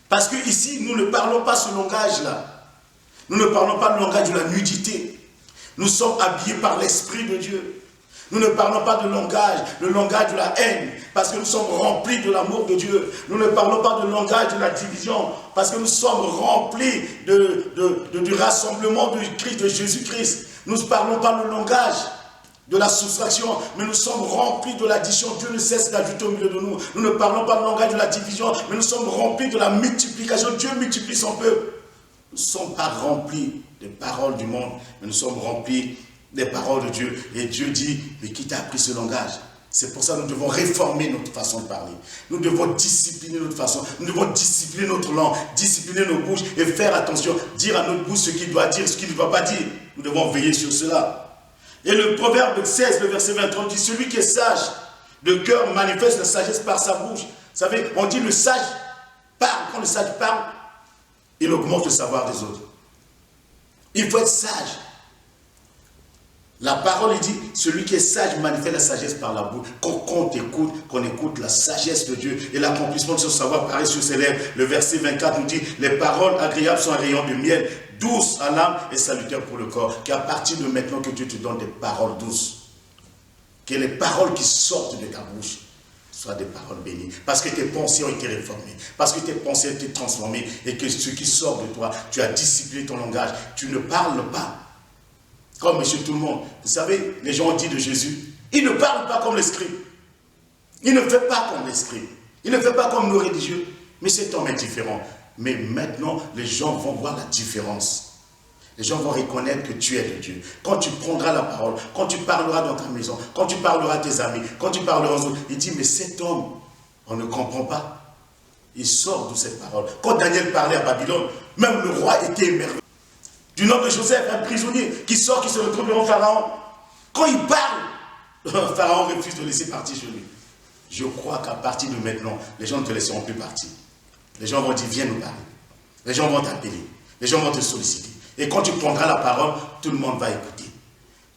Parce que ici, nous ne parlons pas ce langage-là. Nous ne parlons pas le langage de la nudité. Nous sommes habillés par l'Esprit de Dieu. Nous ne parlons pas de langage, le langage de la haine, parce que nous sommes remplis de l'amour de Dieu. Nous ne parlons pas de langage de la division, parce que nous sommes remplis du rassemblement du Christ, de Jésus-Christ. Nous ne parlons pas le langage de la soustraction, mais nous sommes remplis de l'addition. Dieu ne cesse d'ajouter au milieu de nous. Nous ne parlons pas le langage de la division, mais nous sommes remplis de la multiplication. Dieu multiplie son peuple. Nous ne sommes pas remplis des paroles du monde, mais nous sommes remplis des paroles de Dieu. Et Dieu dit, mais qui t'a appris ce langage? C'est pour ça que nous devons réformer notre façon de parler. Nous devons discipliner notre façon. Nous devons discipliner notre langue, discipliner nos bouches et faire attention, dire à notre bouche ce qu'il doit dire, ce qu'il ne doit pas dire. Nous devons veiller sur cela. Et le Proverbe 16, le verset 23 dit, celui qui est sage de cœur manifeste la sagesse par sa bouche. Vous savez, on dit le sage parle. Quand le sage parle, il augmente le savoir des autres. Il faut être sage. La parole, il dit, celui qui est sage manifeste la sagesse par la bouche. Quand on t'écoute, qu'on écoute la sagesse de Dieu et l'accomplissement de son savoir paraît sur ses lèvres. Le verset 24 nous dit, les paroles agréables sont un rayon de miel, douces à l'âme et salutaires pour le corps. Qu'à partir de maintenant que Dieu te donne des paroles douces, que les paroles qui sortent de ta bouche soient des paroles bénies. Parce que tes pensées ont été réformées, parce que tes pensées ont été transformées et que ce qui sort de toi, tu as discipliné ton langage. Tu ne parles pas comme monsieur tout le monde. Vous savez, les gens ont dit de Jésus, il ne parle pas comme les scribes. Il ne fait pas comme les scribes. Il ne fait pas comme nos religieux. Mais cet homme est différent. Mais maintenant, les gens vont voir la différence. Les gens vont reconnaître que tu es de Dieu. Quand tu prendras la parole, quand tu parleras dans ta maison, quand tu parleras à tes amis, quand tu parleras aux autres, il dit, mais cet homme, on ne comprend pas. Il sort de cette parole. Quand Daniel parlait à Babylone, même le roi était émerveillé. Du nom de Joseph, un prisonnier qui sort, qui se retrouve devant Pharaon. Quand il parle, Pharaon refuse de laisser partir chez lui. Je crois qu'à partir de maintenant, les gens ne te laisseront plus partir. Les gens vont dire, viens nous parler. Les gens vont t'appeler. Les gens vont te solliciter. Et quand tu prendras la parole, tout le monde va écouter.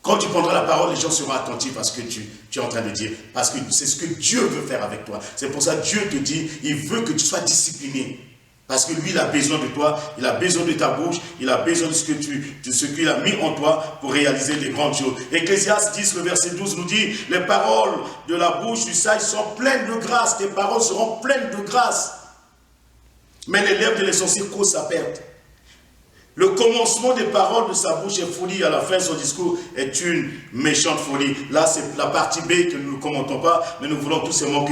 Quand tu prendras la parole, les gens seront attentifs à ce que tu es en train de dire. Parce que c'est ce que Dieu veut faire avec toi. C'est pour ça que Dieu te dit, il veut que tu sois discipliné. Parce que lui, il a besoin de toi, il a besoin de ta bouche, il a besoin de ce qu'il a mis en toi pour réaliser les grandes choses. Ecclésiaste 10, le verset 12 nous dit, les paroles de la bouche du sage sont pleines de grâce, tes paroles seront pleines de grâce. Mais les lèvres de l'insensé causent sa perte. Le commencement des paroles de sa bouche est folie, à la fin de son discours est une méchante folie. Là, c'est la partie B que nous ne commentons pas, mais nous voulons tout simplement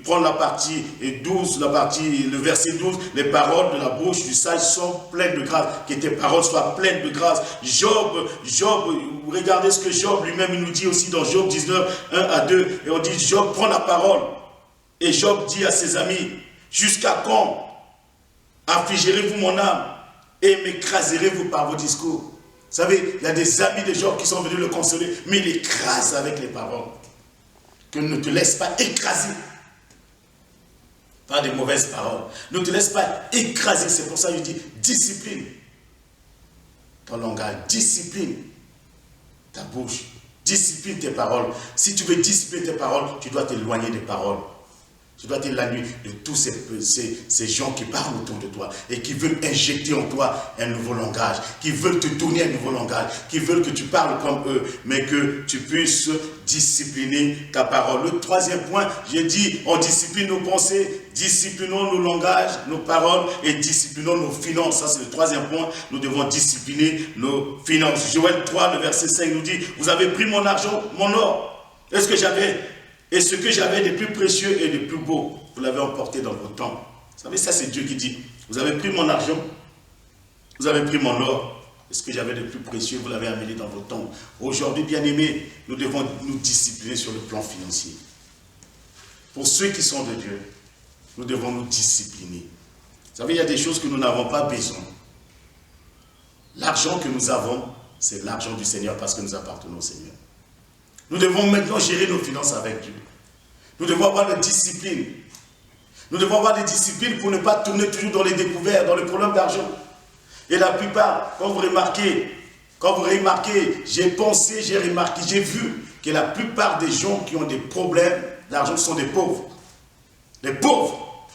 prendre la partie 12, le verset 12. Les paroles de la bouche du sage sont pleines de grâce. Que tes paroles soient pleines de grâce. Job, regardez ce que Job lui-même il nous dit aussi dans Job 19, 1 à 2. Et on dit, Job prend la parole. Et Job dit à ses amis, jusqu'à quand affligerez-vous mon âme et m'écraserez-vous par vos discours? Vous savez, il y a des amis de Job qui sont venus le consoler, mais il écrase avec les paroles. Que ne te laisse pas écraser par des mauvaises paroles. Ne te laisse pas écraser. C'est pour ça qu'il dit, discipline ton langage, discipline ta bouche, discipline tes paroles. Si tu veux discipliner tes paroles, tu dois t'éloigner des paroles. Tu dois t'éloigner de tous ces gens qui parlent autour de toi et qui veulent injecter en toi un nouveau langage, qui veulent te donner un nouveau langage, qui veulent que tu parles comme eux, mais que tu puisses discipliner ta parole. Le troisième point, j'ai dit, on discipline nos pensées, disciplinons nos langages, nos paroles et disciplinons nos finances. Ça, c'est le troisième point. Nous devons discipliner nos finances. Joël 3, le verset 5 nous dit, vous avez pris mon argent, mon or, Est-ce que j'avais, et ce que j'avais de plus précieux et de plus beau, vous l'avez emporté dans vos temps. Vous savez, ça c'est Dieu qui dit, vous avez pris mon argent, vous avez pris mon or, et ce que j'avais de plus précieux, vous l'avez amené dans vos temps. Aujourd'hui, bien-aimés, nous devons nous discipliner sur le plan financier. Pour ceux qui sont de Dieu, nous devons nous discipliner. Vous savez, il y a des choses que nous n'avons pas besoin. L'argent que nous avons, c'est l'argent du Seigneur parce que nous appartenons au Seigneur. Nous devons maintenant gérer nos finances avec Dieu. Nous devons avoir de discipline. Nous devons avoir des disciplines pour ne pas tourner toujours dans les découvertes, dans les problèmes d'argent. Et la plupart, quand vous remarquez, j'ai pensé, j'ai remarqué, j'ai vu que la plupart des gens qui ont des problèmes d'argent sont des pauvres. Des pauvres.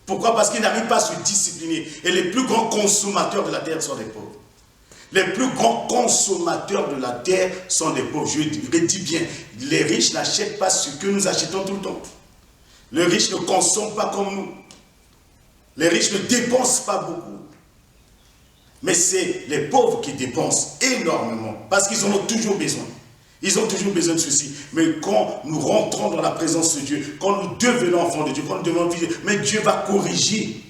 Pourquoi? Parce qu'ils n'arrivent pas à se discipliner. Et les plus grands consommateurs de la terre sont des pauvres. Les plus grands consommateurs de la terre sont des pauvres. Je le dis bien, les riches n'achètent pas ce que nous achetons tout le temps. Les riches ne consomment pas comme nous. Les riches ne dépensent pas beaucoup. Mais c'est les pauvres qui dépensent énormément parce qu'ils en ont toujours besoin. Ils ont toujours besoin de ceci. Mais quand nous rentrons dans la présence de Dieu, quand nous devenons enfants de Dieu, quand nous devenons fils de Dieu, mais Dieu va corriger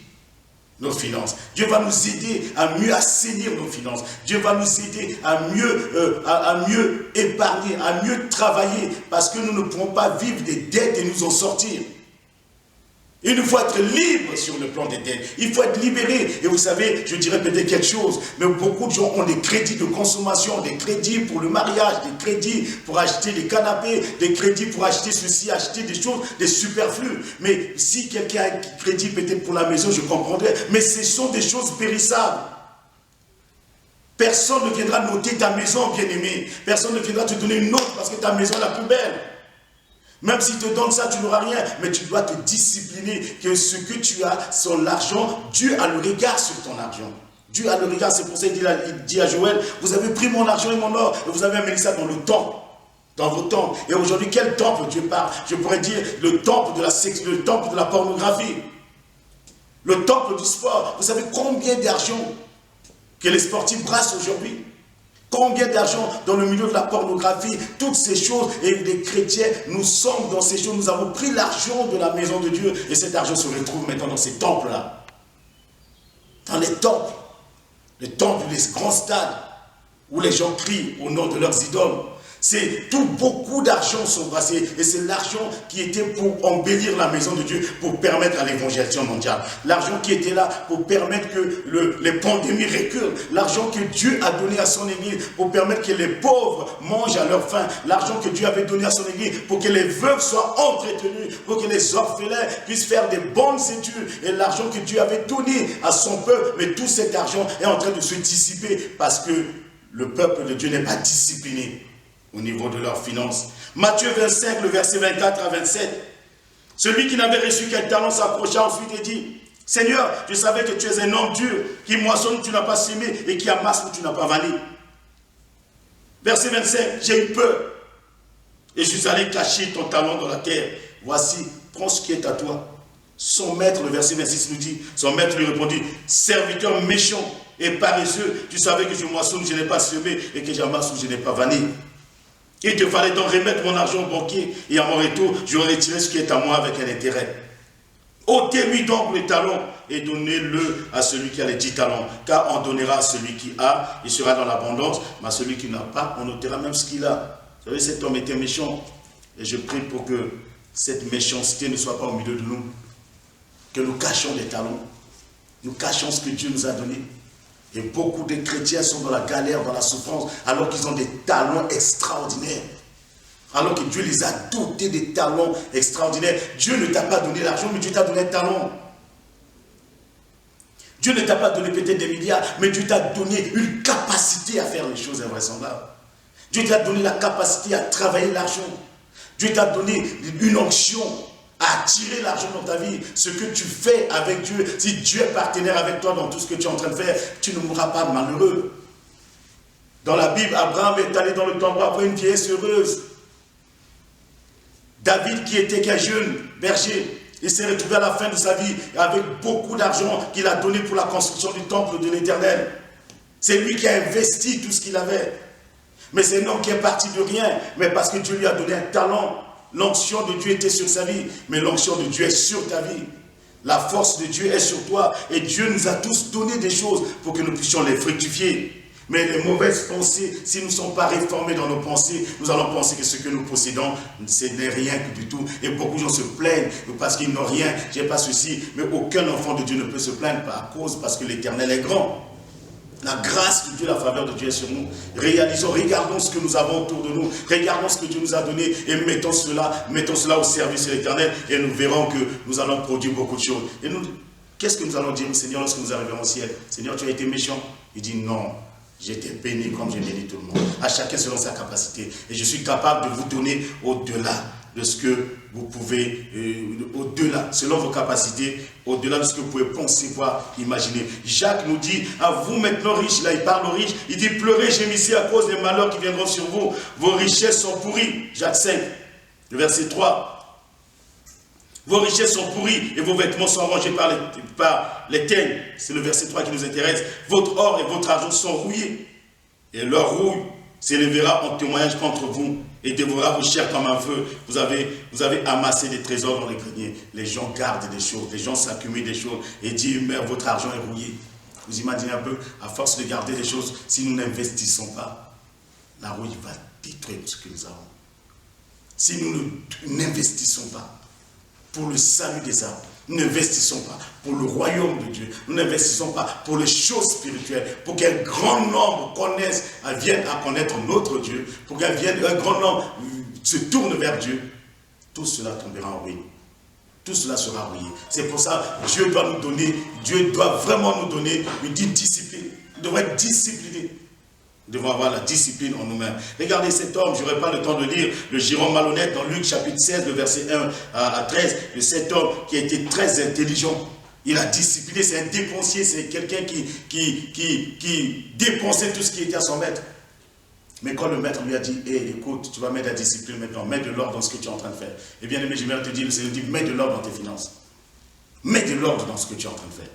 nos finances. Dieu va nous aider à mieux assainir nos finances. Dieu va nous aider à mieux épargner, à mieux travailler, parce que nous ne pourrons pas vivre des dettes et nous en sortir. Il nous faut être libre sur le plan des dettes. Il faut être libéré. Et vous savez, je dirais peut-être quelque chose, mais beaucoup de gens ont des crédits de consommation, des crédits pour le mariage, des crédits pour acheter des canapés, des crédits pour acheter ceci, acheter des choses, des superflus. Mais si quelqu'un a un crédit peut-être pour la maison, je comprendrais. Mais ce sont des choses périssables. Personne ne viendra noter ta maison, bien-aimé. Personne ne viendra te donner une note parce que ta maison est la plus belle. Même s'il te donne ça, tu n'auras rien. Mais tu dois te discipliner que ce que tu as, sur l'argent, Dieu a le regard sur ton argent. Dieu a le regard, c'est pour ça qu'il dit à Joël, vous avez pris mon argent et mon or, et vous avez amené ça dans le temple. Dans vos temples. Et aujourd'hui, quel temple Dieu parle? Je pourrais dire le temple de la sexe, le temple de la pornographie. Le temple du sport. Vous savez combien d'argent que les sportifs brassent aujourd'hui? Combien d'argent dans le milieu de la pornographie, toutes ces choses, et les chrétiens, nous sommes dans ces choses, nous avons pris l'argent de la maison de Dieu, et cet argent se retrouve maintenant dans ces temples-là. Dans les temples, des grands stades, où les gens crient au nom de leurs idoles. C'est tout, beaucoup d'argent sont brassés, et c'est l'argent qui était pour embellir la maison de Dieu, pour permettre à l'évangélisation mondiale. L'argent qui était là pour permettre que les pandémies reculent. L'argent que Dieu a donné à son église pour permettre que les pauvres mangent à leur faim. L'argent que Dieu avait donné à son église pour que les veuves soient entretenues, pour que les orphelins puissent faire des bonnes études. Et l'argent que Dieu avait donné à son peuple, mais tout cet argent est en train de se dissiper parce que le peuple de Dieu n'est pas discipliné au niveau de leurs finances. Matthieu 25, le verset 24 à 27. Celui qui n'avait reçu qu'un talent s'approcha ensuite et dit, Seigneur, je savais que tu es un homme dur, qui moissonne où tu n'as pas semé et qui amasse où tu n'as pas vanné. Verset 25, j'ai eu peur et je suis allé cacher ton talent dans la terre. Voici, prends ce qui est à toi. Son maître, le verset 26 nous dit, son maître lui répondit, serviteur méchant et paresseux, tu savais que je moissonne où je n'ai pas semé et que j'amasse où je n'ai pas vanné. Il te fallait donc remettre mon argent au banquier et à mon retour, je retiré ce qui est à moi avec un intérêt. Ôtez-lui donc le talent et donnez-le à celui qui a les 10 talents, car on donnera à celui qui a, il sera dans l'abondance, mais à celui qui n'a pas, on ôtera même ce qu'il a. Vous savez, cet homme était méchant, et je prie pour que cette méchanceté ne soit pas au milieu de nous, que nous cachions les talents, nous cachions ce que Dieu nous a donné. Et beaucoup de chrétiens sont dans la galère, dans la souffrance, alors qu'ils ont des talents extraordinaires. Alors que Dieu les a dotés des talents extraordinaires. Dieu ne t'a pas donné l'argent, mais Dieu t'a donné un talent. Dieu ne t'a pas donné peut-être des milliards, mais Dieu t'a donné une capacité à faire les choses invraisemblables. Dieu t'a donné la capacité à travailler l'argent. Dieu t'a donné une onction à attirer l'argent dans ta vie. Ce que tu fais avec Dieu, si Dieu est partenaire avec toi dans tout ce que tu es en train de faire, tu ne mourras pas malheureux. Dans la Bible, Abraham est allé dans le tombeau après une vieillesse heureuse. David, qui était qu'un jeune berger, il s'est retrouvé à la fin de sa vie avec beaucoup d'argent qu'il a donné pour la construction du temple de l'Éternel. C'est lui qui a investi tout ce qu'il avait. Mais c'est un homme qui est parti de rien, mais parce que Dieu lui a donné un talent. L'onction de Dieu était sur sa vie, mais l'onction de Dieu est sur ta vie. La force de Dieu est sur toi, et Dieu nous a tous donné des choses pour que nous puissions les fructifier. Mais les mauvaises pensées, si nous ne sommes pas réformés dans nos pensées, nous allons penser que ce que nous possédons, ce n'est rien que du tout. Et beaucoup de gens se plaignent parce qu'ils n'ont rien, j'ai pas ceci. Mais aucun enfant de Dieu ne peut se plaindre parce que l'Éternel est grand. La grâce de Dieu, la faveur de Dieu est sur nous. Regardons ce que nous avons autour de nous. Regardons ce que Dieu nous a donné et mettons cela au service de l'Éternel. Et nous verrons que nous allons produire beaucoup de choses. Et nous, qu'est-ce que nous allons dire au Seigneur lorsque nous arriverons au ciel? Seigneur, tu as été méchant. Il dit non. J'étais béni comme j'ai béni tout le monde. À chacun selon sa capacité. Et je suis capable de vous donner au-delà de ce que vous pouvez, au-delà, selon vos capacités, au-delà de ce que vous pouvez penser, voir, imaginer. Jacques nous dit, à vous maintenant riches, là il parle aux riches, il dit, pleurez, gémissez à cause des malheurs qui viendront sur vous. Vos richesses sont pourries. Jacques 5, le verset 3. Vos richesses sont pourries et vos vêtements sont rongés par les teignes. C'est le verset 3 qui nous intéresse. Votre or et votre argent sont rouillés. Et leur rouille s'élèvera en témoignage contre vous et dévorera vos chairs comme un feu. Vous avez amassé des trésors dans les greniers. Les gens gardent des choses, les gens s'accumulent des choses et disent, mais votre argent est rouillé. Vous imaginez un peu, à force de garder des choses, si nous n'investissons pas, la rouille va détruire ce que nous avons. Si nous n'investissons pas, pour le salut des âmes. Nous n'investissons pas pour le royaume de Dieu. Nous n'investissons pas pour les choses spirituelles. Pour qu'un grand nombre vienne à connaître notre Dieu. Pour qu'un grand nombre se tourne vers Dieu. Tout cela tombera en ruine. Tout cela sera rouillé. C'est pour ça que Dieu doit vraiment nous donner une discipline. Nous devons être disciplinés. Nous devons avoir la discipline en nous-mêmes. Regardez cet homme, je n'aurai pas le temps de lire le giron malhonnête dans Luc chapitre 16, le verset 1 à 13, de cet homme qui a été très intelligent. Il a discipliné, c'est un dépensier, c'est quelqu'un qui dépensait tout ce qui était à son maître. Mais quand le maître lui a dit, écoute, tu vas mettre la discipline maintenant, mets de l'ordre dans ce que tu es en train de faire. Eh bien aimé, j'aimerais te dire, le Seigneur dit, mets de l'ordre dans tes finances. Mets de l'ordre dans ce que tu es en train de faire.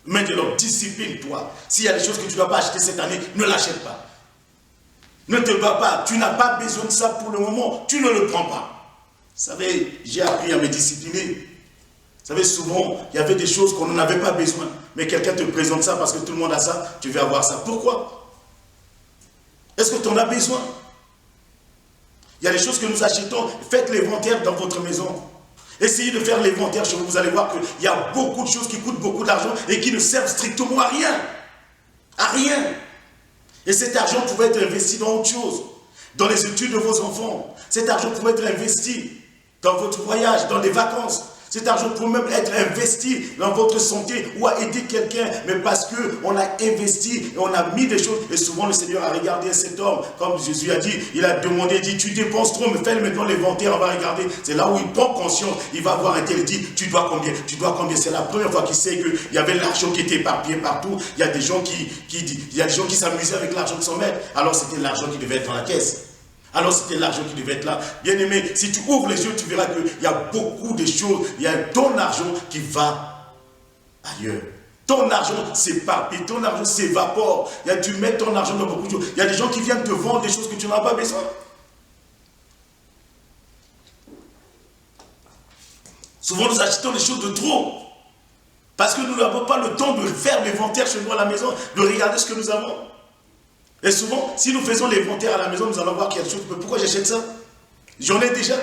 Mets de l'ordre, discipline-toi. S'il y a des choses que tu ne dois pas acheter cette année, ne l'achète pas. Ne te bats pas, tu n'as pas besoin de ça pour le moment, tu ne le prends pas. Vous savez, j'ai appris à me discipliner. Vous savez, souvent, il y avait des choses qu'on n'en avait pas besoin. Mais quelqu'un te présente ça parce que tout le monde a ça, tu veux avoir ça. Pourquoi? Est-ce que tu en as besoin? Il y a des choses que nous achetons, faites l'inventaire dans votre maison. Essayez de faire l'inventaire chez vous, vous allez voir qu'il y a beaucoup de choses qui coûtent beaucoup d'argent et qui ne servent strictement à rien. À rien. Et cet argent pouvait être investi dans autre chose. Dans les études de vos enfants. Cet argent pouvait être investi dans votre voyage, dans des vacances. Cet argent peut même être investi dans votre santé ou à aider quelqu'un. Mais parce qu'on a investi et on a mis des choses. Et souvent le Seigneur a regardé cet homme. Comme Jésus a dit, il a demandé, il dit, tu dépenses trop, mais fais maintenant l'inventaire, on va regarder. C'est là où il prend conscience. Il va voir un tel, il dit, tu dois combien? Tu dois combien? C'est la première fois qu'il sait qu'il y avait l'argent qui était éparpillé partout. Il y a des gens qui s'amusaient avec l'argent de son maître. Alors c'était l'argent qui devait être dans la caisse. Alors c'était l'argent qui devait être là. Bien aimé, si tu ouvres les yeux, tu verras qu'il y a beaucoup de choses. Il y a ton argent qui va ailleurs. Ton argent s'éparpille, ton argent s'évapore. Tu mets ton argent dans beaucoup de choses. Il y a des gens qui viennent te vendre des choses que tu n'as pas besoin. Souvent nous achetons des choses de trop. Parce que nous n'avons pas le temps de faire l'inventaire chez nous à la maison, de regarder ce que nous avons. Et souvent, si nous faisons l'inventaire à la maison, nous allons voir qu'il y a des choses. Mais pourquoi j'achète ça? J'en ai déjà.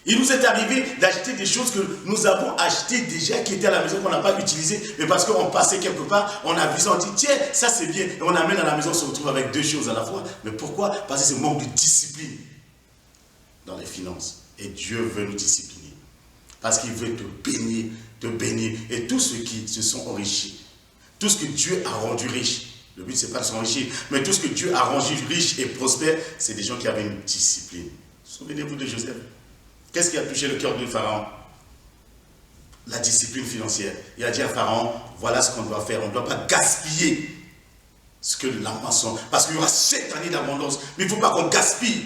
Il nous est arrivé d'acheter des choses que nous avons achetées déjà, qui étaient à la maison, qu'on n'a pas utilisées. Mais parce qu'on passait quelque part, on a vu ça, on dit, tiens, ça c'est bien. Et on amène à la maison, on se retrouve avec deux choses à la fois. Mais pourquoi? Parce que c'est manque de discipline dans les finances. Et Dieu veut nous discipliner. Parce qu'il veut te bénir, te bénir. Et tous ceux qui se sont enrichis, tout ce que Dieu a rendu riche, le but, ce n'est pas de s'enrichir, mais tout ce que Dieu a rendu riche et prospère, c'est des gens qui avaient une discipline. Souvenez-vous de Joseph. Qu'est-ce qui a touché le cœur de Pharaon? La discipline financière. Il a dit à Pharaon, voilà ce qu'on doit faire. On ne doit pas gaspiller ce que la moisson. Parce qu'il y aura 7 années d'abondance. Mais il ne faut pas qu'on gaspille.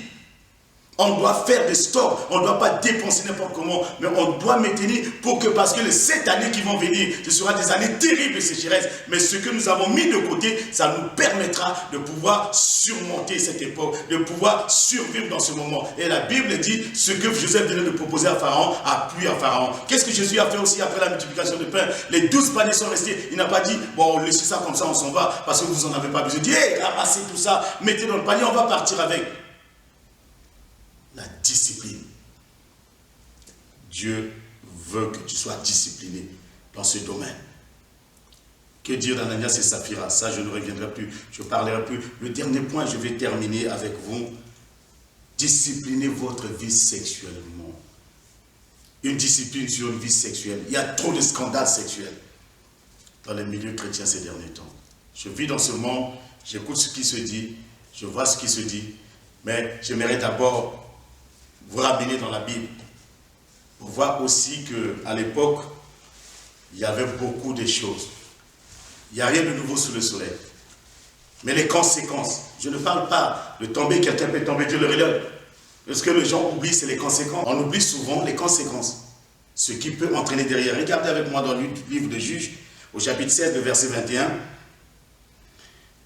On doit faire des stocks, on ne doit pas dépenser n'importe comment, mais on doit maintenir pour que, parce que les 7 années qui vont venir, ce sera des années terribles de sécheresse, mais ce que nous avons mis de côté, ça nous permettra de pouvoir surmonter cette époque, de pouvoir survivre dans ce moment. Et la Bible dit, ce que Joseph venait de proposer à Pharaon, a plu à Pharaon. Qu'est-ce que Jésus a fait aussi après la multiplication de pain? Les 12 paniers sont restés, il n'a pas dit, bon, laissez ça comme ça, on s'en va, parce que vous n'en avez pas besoin. Il dit, hey, ramassez tout ça, mettez dans le panier, on va partir avec. La discipline. Dieu veut que tu sois discipliné dans ce domaine. Que dire d'Ananias et Saphira? Ça, je ne reviendrai plus. Je ne parlerai plus. Le dernier point, je vais terminer avec vous. Disciplinez votre vie sexuellement. Une discipline sur une vie sexuelle. Il y a trop de scandales sexuels dans les milieux chrétiens ces derniers temps. Je vis dans ce monde, j'écoute ce qui se dit, je vois ce qui se dit, mais j'aimerais d'abord vous ramener dans la Bible pour voir aussi qu'à l'époque, il y avait beaucoup de choses. Il n'y a rien de nouveau sous le soleil. Mais les conséquences, je ne parle pas de tomber, quelqu'un peut tomber, Dieu le relève. Ce que les gens oublient, c'est les conséquences. On oublie souvent les conséquences. Ce qui peut entraîner derrière. Regardez avec moi dans le livre de Juges, au chapitre 16, le verset 21.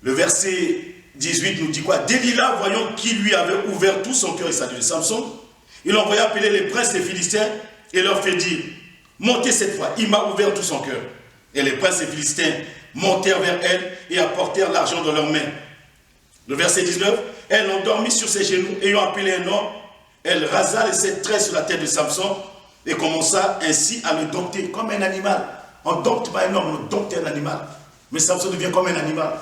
Le verset 18 nous dit quoi? Delilah, voyant qu'il lui avait ouvert tout son cœur et salut de Samson, il envoya appeler les princes des Philistins et leur fait dire, montez cette fois, il m'a ouvert tout son cœur. Et les princes des Philistins montèrent vers elle et apportèrent l'argent dans leurs mains. Le verset 19, elle l'endormit sur ses genoux, ayant appelé un homme, elle rasa les 7 traits sur la tête de Samson et commença ainsi à le dompter comme un animal. On ne dompte pas un homme, on dompte un animal. Mais Samson devient comme un animal.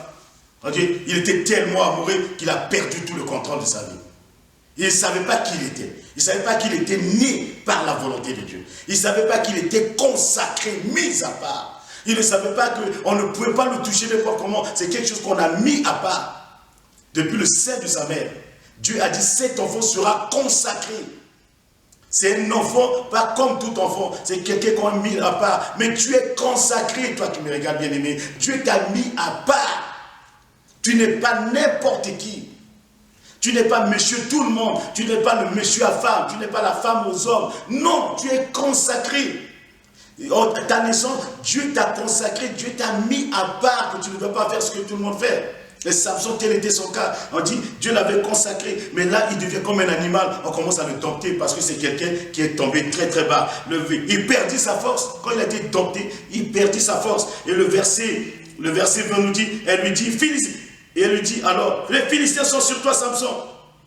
Il était tellement amoureux qu'il a perdu tout le contrôle de sa vie. Il ne savait pas qui il était. Il ne savait pas qu'il était né par la volonté de Dieu. Il ne savait pas qu'il était consacré, mis à part. Il ne savait pas qu'on ne pouvait pas le toucher n'importe comment. C'est quelque chose qu'on a mis à part. Depuis le sein de sa mère, Dieu a dit, cet enfant sera consacré. C'est un enfant, pas comme tout enfant. C'est quelqu'un qu'on a mis à part. Mais tu es consacré, toi qui me regardes bien aimé. Dieu t'a mis à part. Tu n'es pas n'importe qui. Tu n'es pas monsieur tout le monde. Tu n'es pas le monsieur à femme. Tu n'es pas la femme aux hommes. Non, tu es consacré. Ta naissance, Dieu t'a consacré. Dieu t'a mis à part que tu ne veux pas faire ce que tout le monde fait. Et Samson, tel était son cas. On dit, Dieu l'avait consacré. Mais là, il devient comme un animal. On commence à le dompter parce que c'est quelqu'un qui est tombé très très bas. Il perdit sa force. Quand il a été dompté, il perdit sa force. Et le verset 20 nous dit, elle lui dit, et elle lui dit, alors, les Philistins sont sur toi, Samson.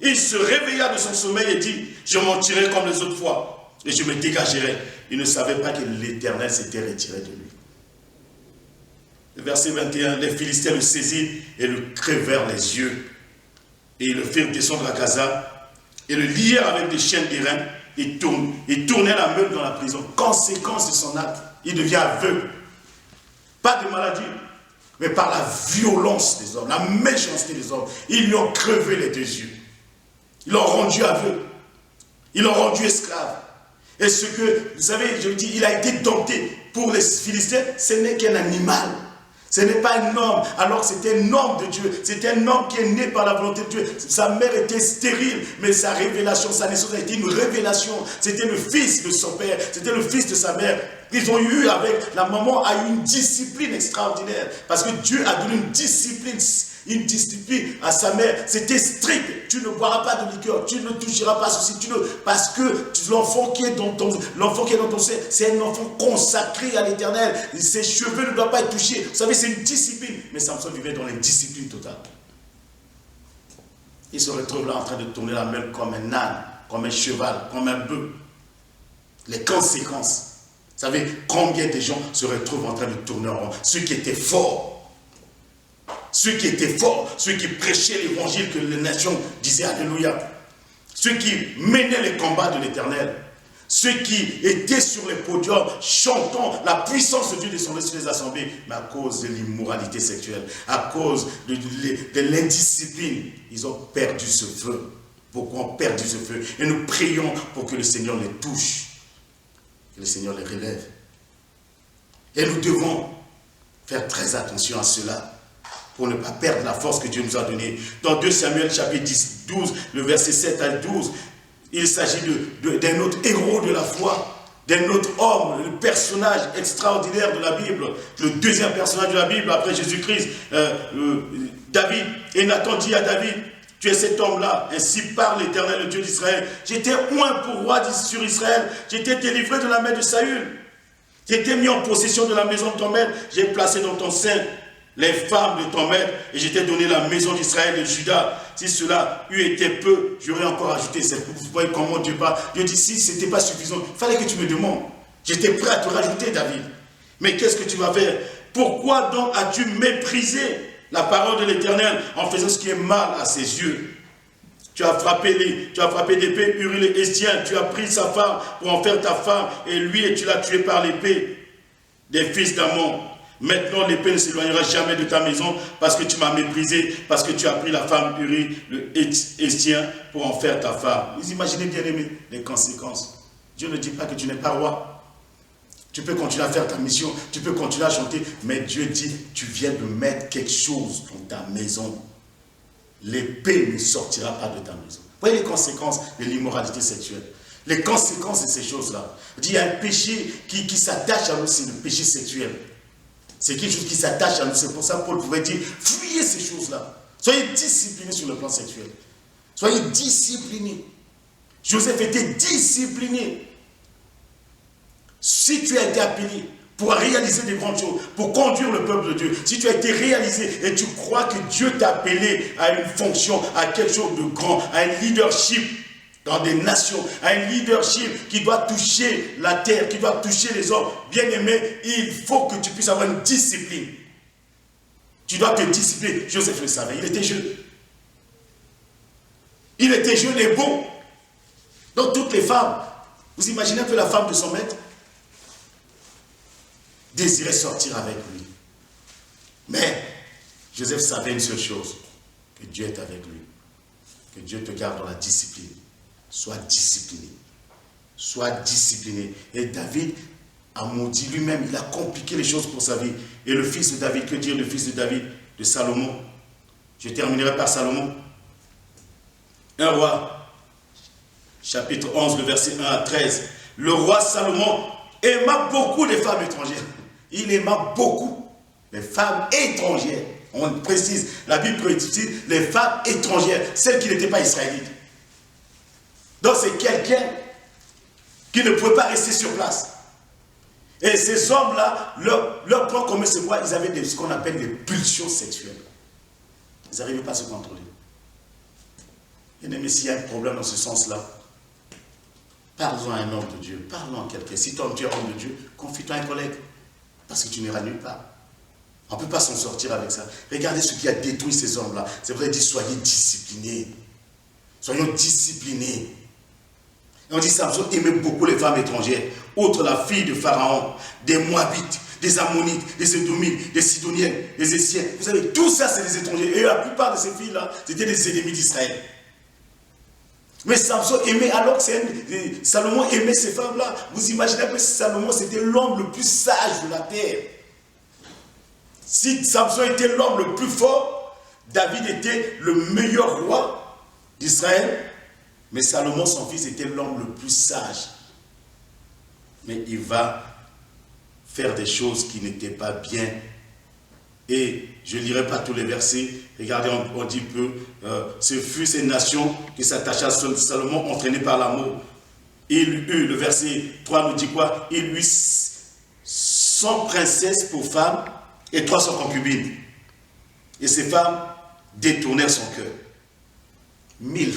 Il se réveilla de son sommeil et dit, je m'en tirerai comme les autres fois. Et je me dégagerai. Il ne savait pas que l'Éternel s'était retiré de lui. Le verset 21, les Philistins le saisirent et le crevèrent les yeux. Et ils le firent descendre à Gaza et le lièrent avec des chaînes d'airain et tournaient la meule dans la prison. Conséquence de son acte, il devient aveugle. Pas de maladie, mais par la violence des hommes, la méchanceté des hommes. Ils lui ont crevé les 2 yeux. Ils l'ont rendu aveugle. Ils l'ont rendu esclave. Et ce que, vous savez, je vous dis, il a été dompté. Pour les Philistins, ce n'est qu'un animal. Ce n'est pas un homme, alors que c'était un homme de Dieu. C'était un homme qui est né par la volonté de Dieu. Sa mère était stérile, mais sa révélation, sa naissance a été une révélation. C'était le fils de son père, c'était le fils de sa mère. Ils ont eu la maman a eu une discipline extraordinaire. Parce que Dieu a donné une discipline à sa mère. C'était strict. Tu ne boiras pas de liqueur, tu ne toucheras pas à ceci, parce que l'enfant qui est dans ton sein, c'est un enfant consacré à l'Éternel. Ses cheveux ne doivent pas être touchés. Vous savez, c'est une discipline. Mais Samson vivait dans l'indiscipline totale. Il se retrouve là en train de tourner la main comme un âne, comme un cheval, comme un bœuf. Les conséquences. Vous savez combien de gens se retrouvent en train de tourner en rond? Ceux qui étaient forts, ceux qui prêchaient l'évangile que les nations disaient Alléluia, ceux qui menaient les combats de l'Éternel, ceux qui étaient sur les podiums chantant la puissance de Dieu descendait sur les assemblées, mais à cause de l'immoralité sexuelle, à cause de l'indiscipline, ils ont perdu ce feu. Beaucoup ont perdu ce feu. Et nous prions pour que le Seigneur les touche, que le Seigneur les relève. Et nous devons faire très attention à cela, pour ne pas perdre la force que Dieu nous a donnée. Dans 2 Samuel chapitre 12, le verset 7 à 12, Il s'agit d'un autre héros de la foi, d'un autre homme, le personnage extraordinaire de la Bible, le deuxième personnage de la Bible après Jésus-Christ, David. Et Nathan dit à David, tu es cet homme-là, ainsi parle l'Éternel, le Dieu d'Israël. J'étais oint pour roi sur Israël, j'étais délivré de la main de Saül. J'étais mis en possession de la maison de ton maître, j'ai placé dans ton sein les femmes de ton maître, et je t'ai donné la maison d'Israël et de Juda. Si cela eût été peu, j'aurais encore ajouté. Vous voyez comment Dieu parle. Dieu dit, si ce n'était pas suffisant, il fallait que tu me demandes. J'étais prêt à te rajouter, David. Mais qu'est-ce que tu vas faire? Pourquoi donc as-tu méprisé la parole de l'Éternel en faisant ce qui est mal à ses yeux? Tu as frappé d'épée Uri le Héthien, tu as pris sa femme pour en faire ta femme, et lui, et tu l'as tué par l'épée des fils d'Ammon. Maintenant, l'épée ne s'éloignera jamais de ta maison parce que tu m'as méprisé, parce que tu as pris la femme Uri, le Héthien, pour en faire ta femme. Vous imaginez bien aimé les conséquences. Dieu ne dit pas que tu n'es pas roi. Tu peux continuer à faire ta mission, tu peux continuer à chanter, mais Dieu dit, tu viens de mettre quelque chose dans ta maison. L'épée ne sortira pas de ta maison. Vous voyez les conséquences de l'immoralité sexuelle. Les conséquences de ces choses-là. Il y a un péché qui s'attache à nous, c'est le péché sexuel. C'est quelque chose qui s'attache à nous. C'est pour ça que Paul pouvait dire, fuyez ces choses-là. Soyez disciplinés sur le plan sexuel. Soyez disciplinés. Joseph était discipliné. Si tu as été appelé pour réaliser des grandes choses, pour conduire le peuple de Dieu, si tu as été réalisé et tu crois que Dieu t'a appelé à une fonction, à quelque chose de grand, à un leadership dans des nations, à un leadership qui doit toucher la terre, qui doit toucher les hommes, bien aimé, il faut que tu puisses avoir une discipline. Tu dois te discipliner. Joseph le savait, il était jeune. Il était jeune et beau. Donc toutes les femmes, vous imaginez un peu la femme de son maître désirait sortir avec lui. Mais Joseph savait une seule chose, que Dieu est avec lui. Que Dieu te garde dans la discipline. Sois discipliné. Sois discipliné. Et David a maudit lui-même, il a compliqué les choses pour sa vie. Et le fils de David, que dire le fils de David, de Salomon? Je terminerai par Salomon. 1 roi, chapitre 11, le verset 1 à 13. Le roi Salomon aima beaucoup les femmes étrangères. Il aima beaucoup les femmes étrangères. On précise, la Bible précise les femmes étrangères, celles qui n'étaient pas israélites. Donc c'est quelqu'un qui ne pouvait pas rester sur place. Et ces hommes-là, leur point commun, c'est quoi? Ils avaient ce qu'on appelle des pulsions sexuelles. Ils n'arrivaient pas à se contrôler. Mais s'il y a un problème dans ce sens-là, parlons à un homme de Dieu, parlons à quelqu'un. Si toi, tu es homme de Dieu, confie-toi à un collègue. Parce que tu n'iras nulle part. On ne peut pas s'en sortir avec ça. Regardez ce qui a détruit ces hommes-là. C'est vrai, il dit, soyez disciplinés. Soyons disciplinés. Et on dit, Samson aimait beaucoup les femmes étrangères. Outre la fille de Pharaon, des Moabites, des Ammonites, des Édomites, des Sidoniennes, des Essiens. Vous savez, tout ça, c'est des étrangers. Et la plupart de ces filles-là, c'était des ennemis d'Israël. Mais Samson aimait, alors que Salomon aimait ces femmes-là. Vous imaginez que Salomon, c'était l'homme le plus sage de la terre. Si Samson était l'homme le plus fort, David était le meilleur roi d'Israël. Mais Salomon, son fils, était l'homme le plus sage. Mais il va faire des choses qui n'étaient pas bien. Et je ne lirai pas tous les versets. Regardez, on dit peu. Ce fut ces nations qui s'attachaient à Salomon, entraînés par l'amour. Il eut, le verset 3 nous dit quoi? Il eut 100 princesses pour femmes et 300 concubines. Et ces femmes détournèrent son cœur. 1000.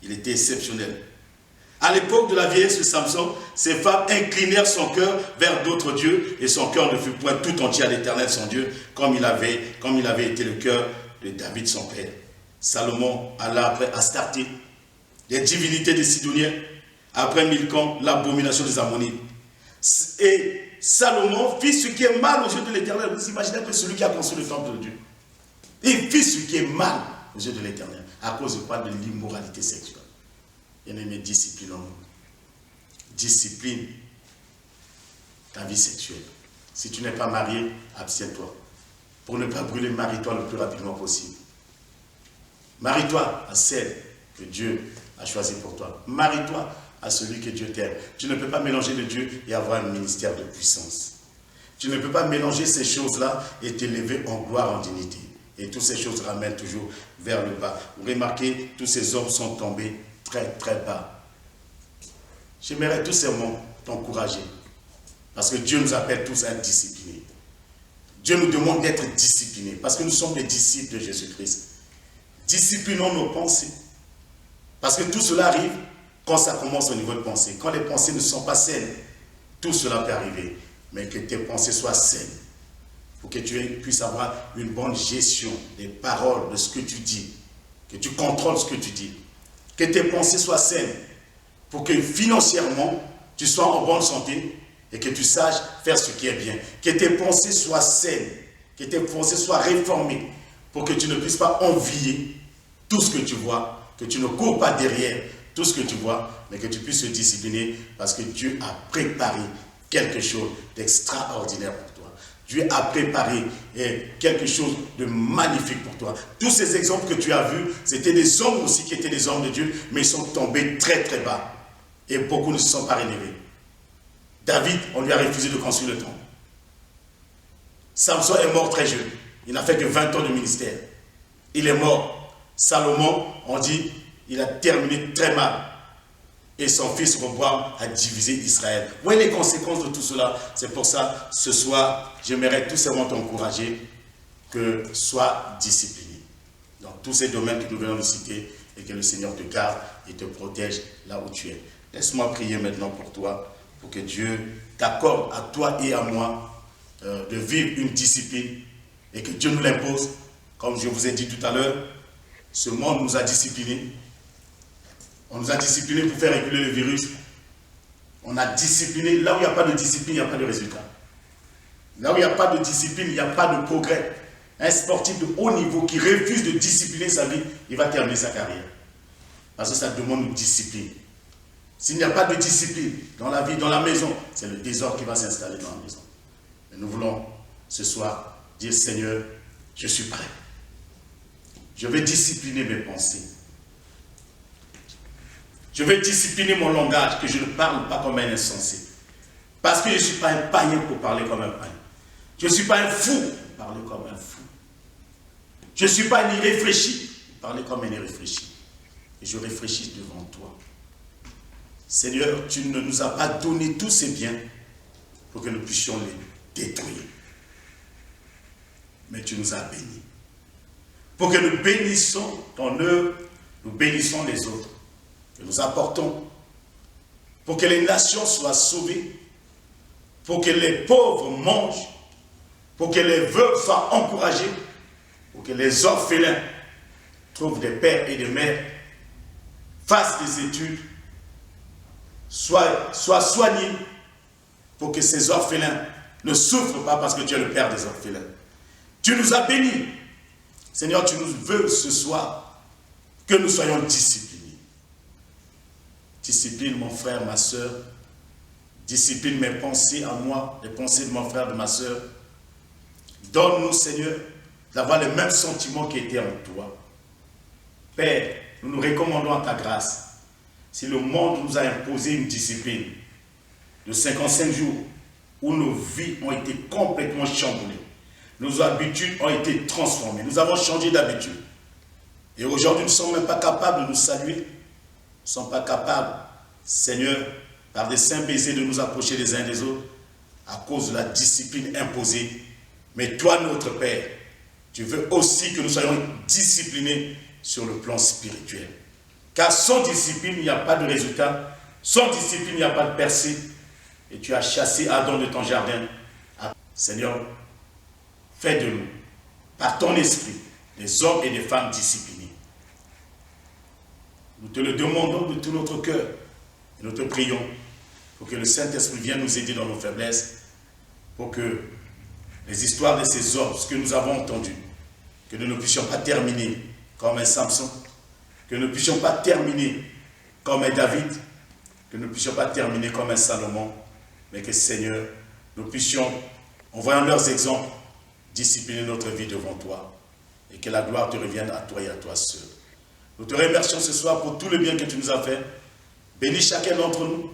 Il était exceptionnel. À l'époque de la vieillesse de Samson, ces femmes inclinèrent son cœur vers d'autres dieux et son cœur ne fut point tout entier à l'Éternel son Dieu, comme il avait été le cœur de David son père. Salomon alla après Astarté, les divinités des Sidoniens, après Milcom, l'abomination des Ammonites. Et Salomon fit ce qui est mal aux yeux de l'Éternel. Vous imaginez que celui qui a construit le temple de Dieu, il fit ce qui est mal aux yeux de l'Éternel. À cause de quoi? De l'immoralité sexuelle. Bien-aimé, disciplinons-nous. Discipline ta vie sexuelle. Si tu n'es pas marié, abstiens-toi. Pour ne pas brûler, marie-toi le plus rapidement possible. Marie-toi à celle que Dieu a choisi pour toi. Marie-toi à celui que Dieu t'aime. Tu ne peux pas mélanger le Dieu et avoir un ministère de puissance. Tu ne peux pas mélanger ces choses-là et t'élever en gloire, en dignité. Et toutes ces choses ramènent toujours vers le bas. Vous remarquez, tous ces hommes sont tombés très très bas. J'aimerais tout simplement t'encourager. Parce que Dieu nous appelle tous à être disciplinés. Dieu nous demande d'être disciplinés. Parce que nous sommes les disciples de Jésus-Christ. Disciplinons nos pensées. Parce que tout cela arrive quand ça commence au niveau de pensée. Quand les pensées ne sont pas saines, tout cela peut arriver. Mais que tes pensées soient saines. Pour que tu puisses avoir une bonne gestion des paroles, de ce que tu dis. Que tu contrôles ce que tu dis. Que tes pensées soient saines. Pour que financièrement, tu sois en bonne santé et que tu saches faire ce qui est bien. Que tes pensées soient saines. Que tes pensées soient réformées. Pour que tu ne puisses pas envier tout ce que tu vois. Que tu ne cours pas derrière tout ce que tu vois. Mais que tu puisses te discipliner parce que Dieu a préparé quelque chose d'extraordinaire pour toi. Dieu a préparé quelque chose de magnifique pour toi. Tous ces exemples que tu as vus, c'était des hommes aussi qui étaient des hommes de Dieu, mais ils sont tombés très très bas. Et beaucoup ne se sont pas relevés. David, on lui a refusé de construire le temple. Samson est mort très jeune. Il n'a fait que 20 ans de ministère. Il est mort. Salomon, on dit, il a terminé très mal. Et son fils Roboam a divisé Israël. Vous voyez les conséquences de tout cela. C'est pour ça, ce soir, j'aimerais tout simplement t'encourager que sois discipliné dans tous ces domaines que nous venons de citer et que le Seigneur te garde et te protège là où tu es. Laisse-moi prier maintenant pour toi, pour que Dieu t'accorde à toi et à moi de vivre une discipline et que Dieu nous l'impose. Comme je vous ai dit tout à l'heure, ce monde nous a disciplinés. On nous a disciplinés pour faire reculer le virus. On a discipliné. Là où il n'y a pas de discipline, il n'y a pas de résultat. Là où il n'y a pas de discipline, il n'y a pas de progrès. Un sportif de haut niveau qui refuse de discipliner sa vie, il va terminer sa carrière. Parce que ça demande une discipline. S'il n'y a pas de discipline dans la vie, dans la maison, c'est le désordre qui va s'installer dans la maison. Et nous voulons ce soir dire, Seigneur, je suis prêt. Je vais discipliner mes pensées. Je vais discipliner mon langage, que je ne parle pas comme un insensé. Parce que je ne suis pas un païen pour parler comme un païen. Je ne suis pas un fou pour parler comme un fou. Je ne suis pas un irréfléchi pour parler comme un irréfléchi. Et je réfléchis devant toi. Seigneur, tu ne nous as pas donné tous ces biens pour que nous puissions les détruire. Mais tu nous as bénis. Pour que nous bénissons ton œuvre, nous bénissons les autres. Que nous apportons pour que les nations soient sauvées, pour que les pauvres mangent, pour que les veuves soient encouragées, pour que les orphelins trouvent des pères et des mères, fassent des études, soient soignés, pour que ces orphelins ne souffrent pas parce que tu es le père des orphelins. Tu nous as bénis. Seigneur, tu nous veux ce soir que nous soyons disciplinés. Discipline mon frère, ma soeur. Discipline mes pensées à moi, les pensées de mon frère, de ma soeur. Donne-nous, Seigneur, d'avoir les mêmes sentiments qui étaient en toi. Père, nous nous recommandons à ta grâce. Si le monde nous a imposé une discipline de 55 jours où nos vies ont été complètement chamboulées, nos habitudes ont été transformées, nous avons changé d'habitude. Et aujourd'hui, nous ne sommes même pas capables de nous saluer. Nous ne sommes pas capables, Seigneur, par des saints baisers, de nous approcher les uns des autres à cause de la discipline imposée. Mais toi, notre Père, tu veux aussi que nous soyons disciplinés sur le plan spirituel. Car sans discipline, il n'y a pas de résultat. Sans discipline, il n'y a pas de percée. Et tu as chassé Adam de ton jardin. Seigneur, fais de nous, par ton esprit, des hommes et des femmes disciplinés. Nous te le demandons de tout notre cœur. Et nous te prions pour que le Saint-Esprit vienne nous aider dans nos faiblesses, pour que les histoires de ces hommes, ce que nous avons entendu, que nous ne puissions pas terminer comme un Samson, que nous ne puissions pas terminer comme un David, que nous ne puissions pas terminer comme un Salomon, mais que Seigneur, nous puissions, en voyant leurs exemples, discipliner notre vie devant toi, et que la gloire te revienne à toi et à toi seul. Nous te remercions ce soir pour tout le bien que tu nous as fait. Bénis chacun d'entre nous.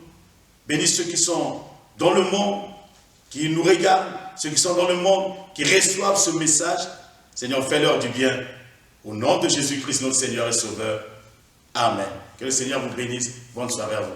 Bénis ceux qui sont dans le monde, qui nous regardent, ceux qui sont dans le monde, qui reçoivent ce message. Seigneur, fais-leur du bien. Au nom de Jésus-Christ, notre Seigneur et Sauveur. Amen. Que le Seigneur vous bénisse. Bonne soirée à vous.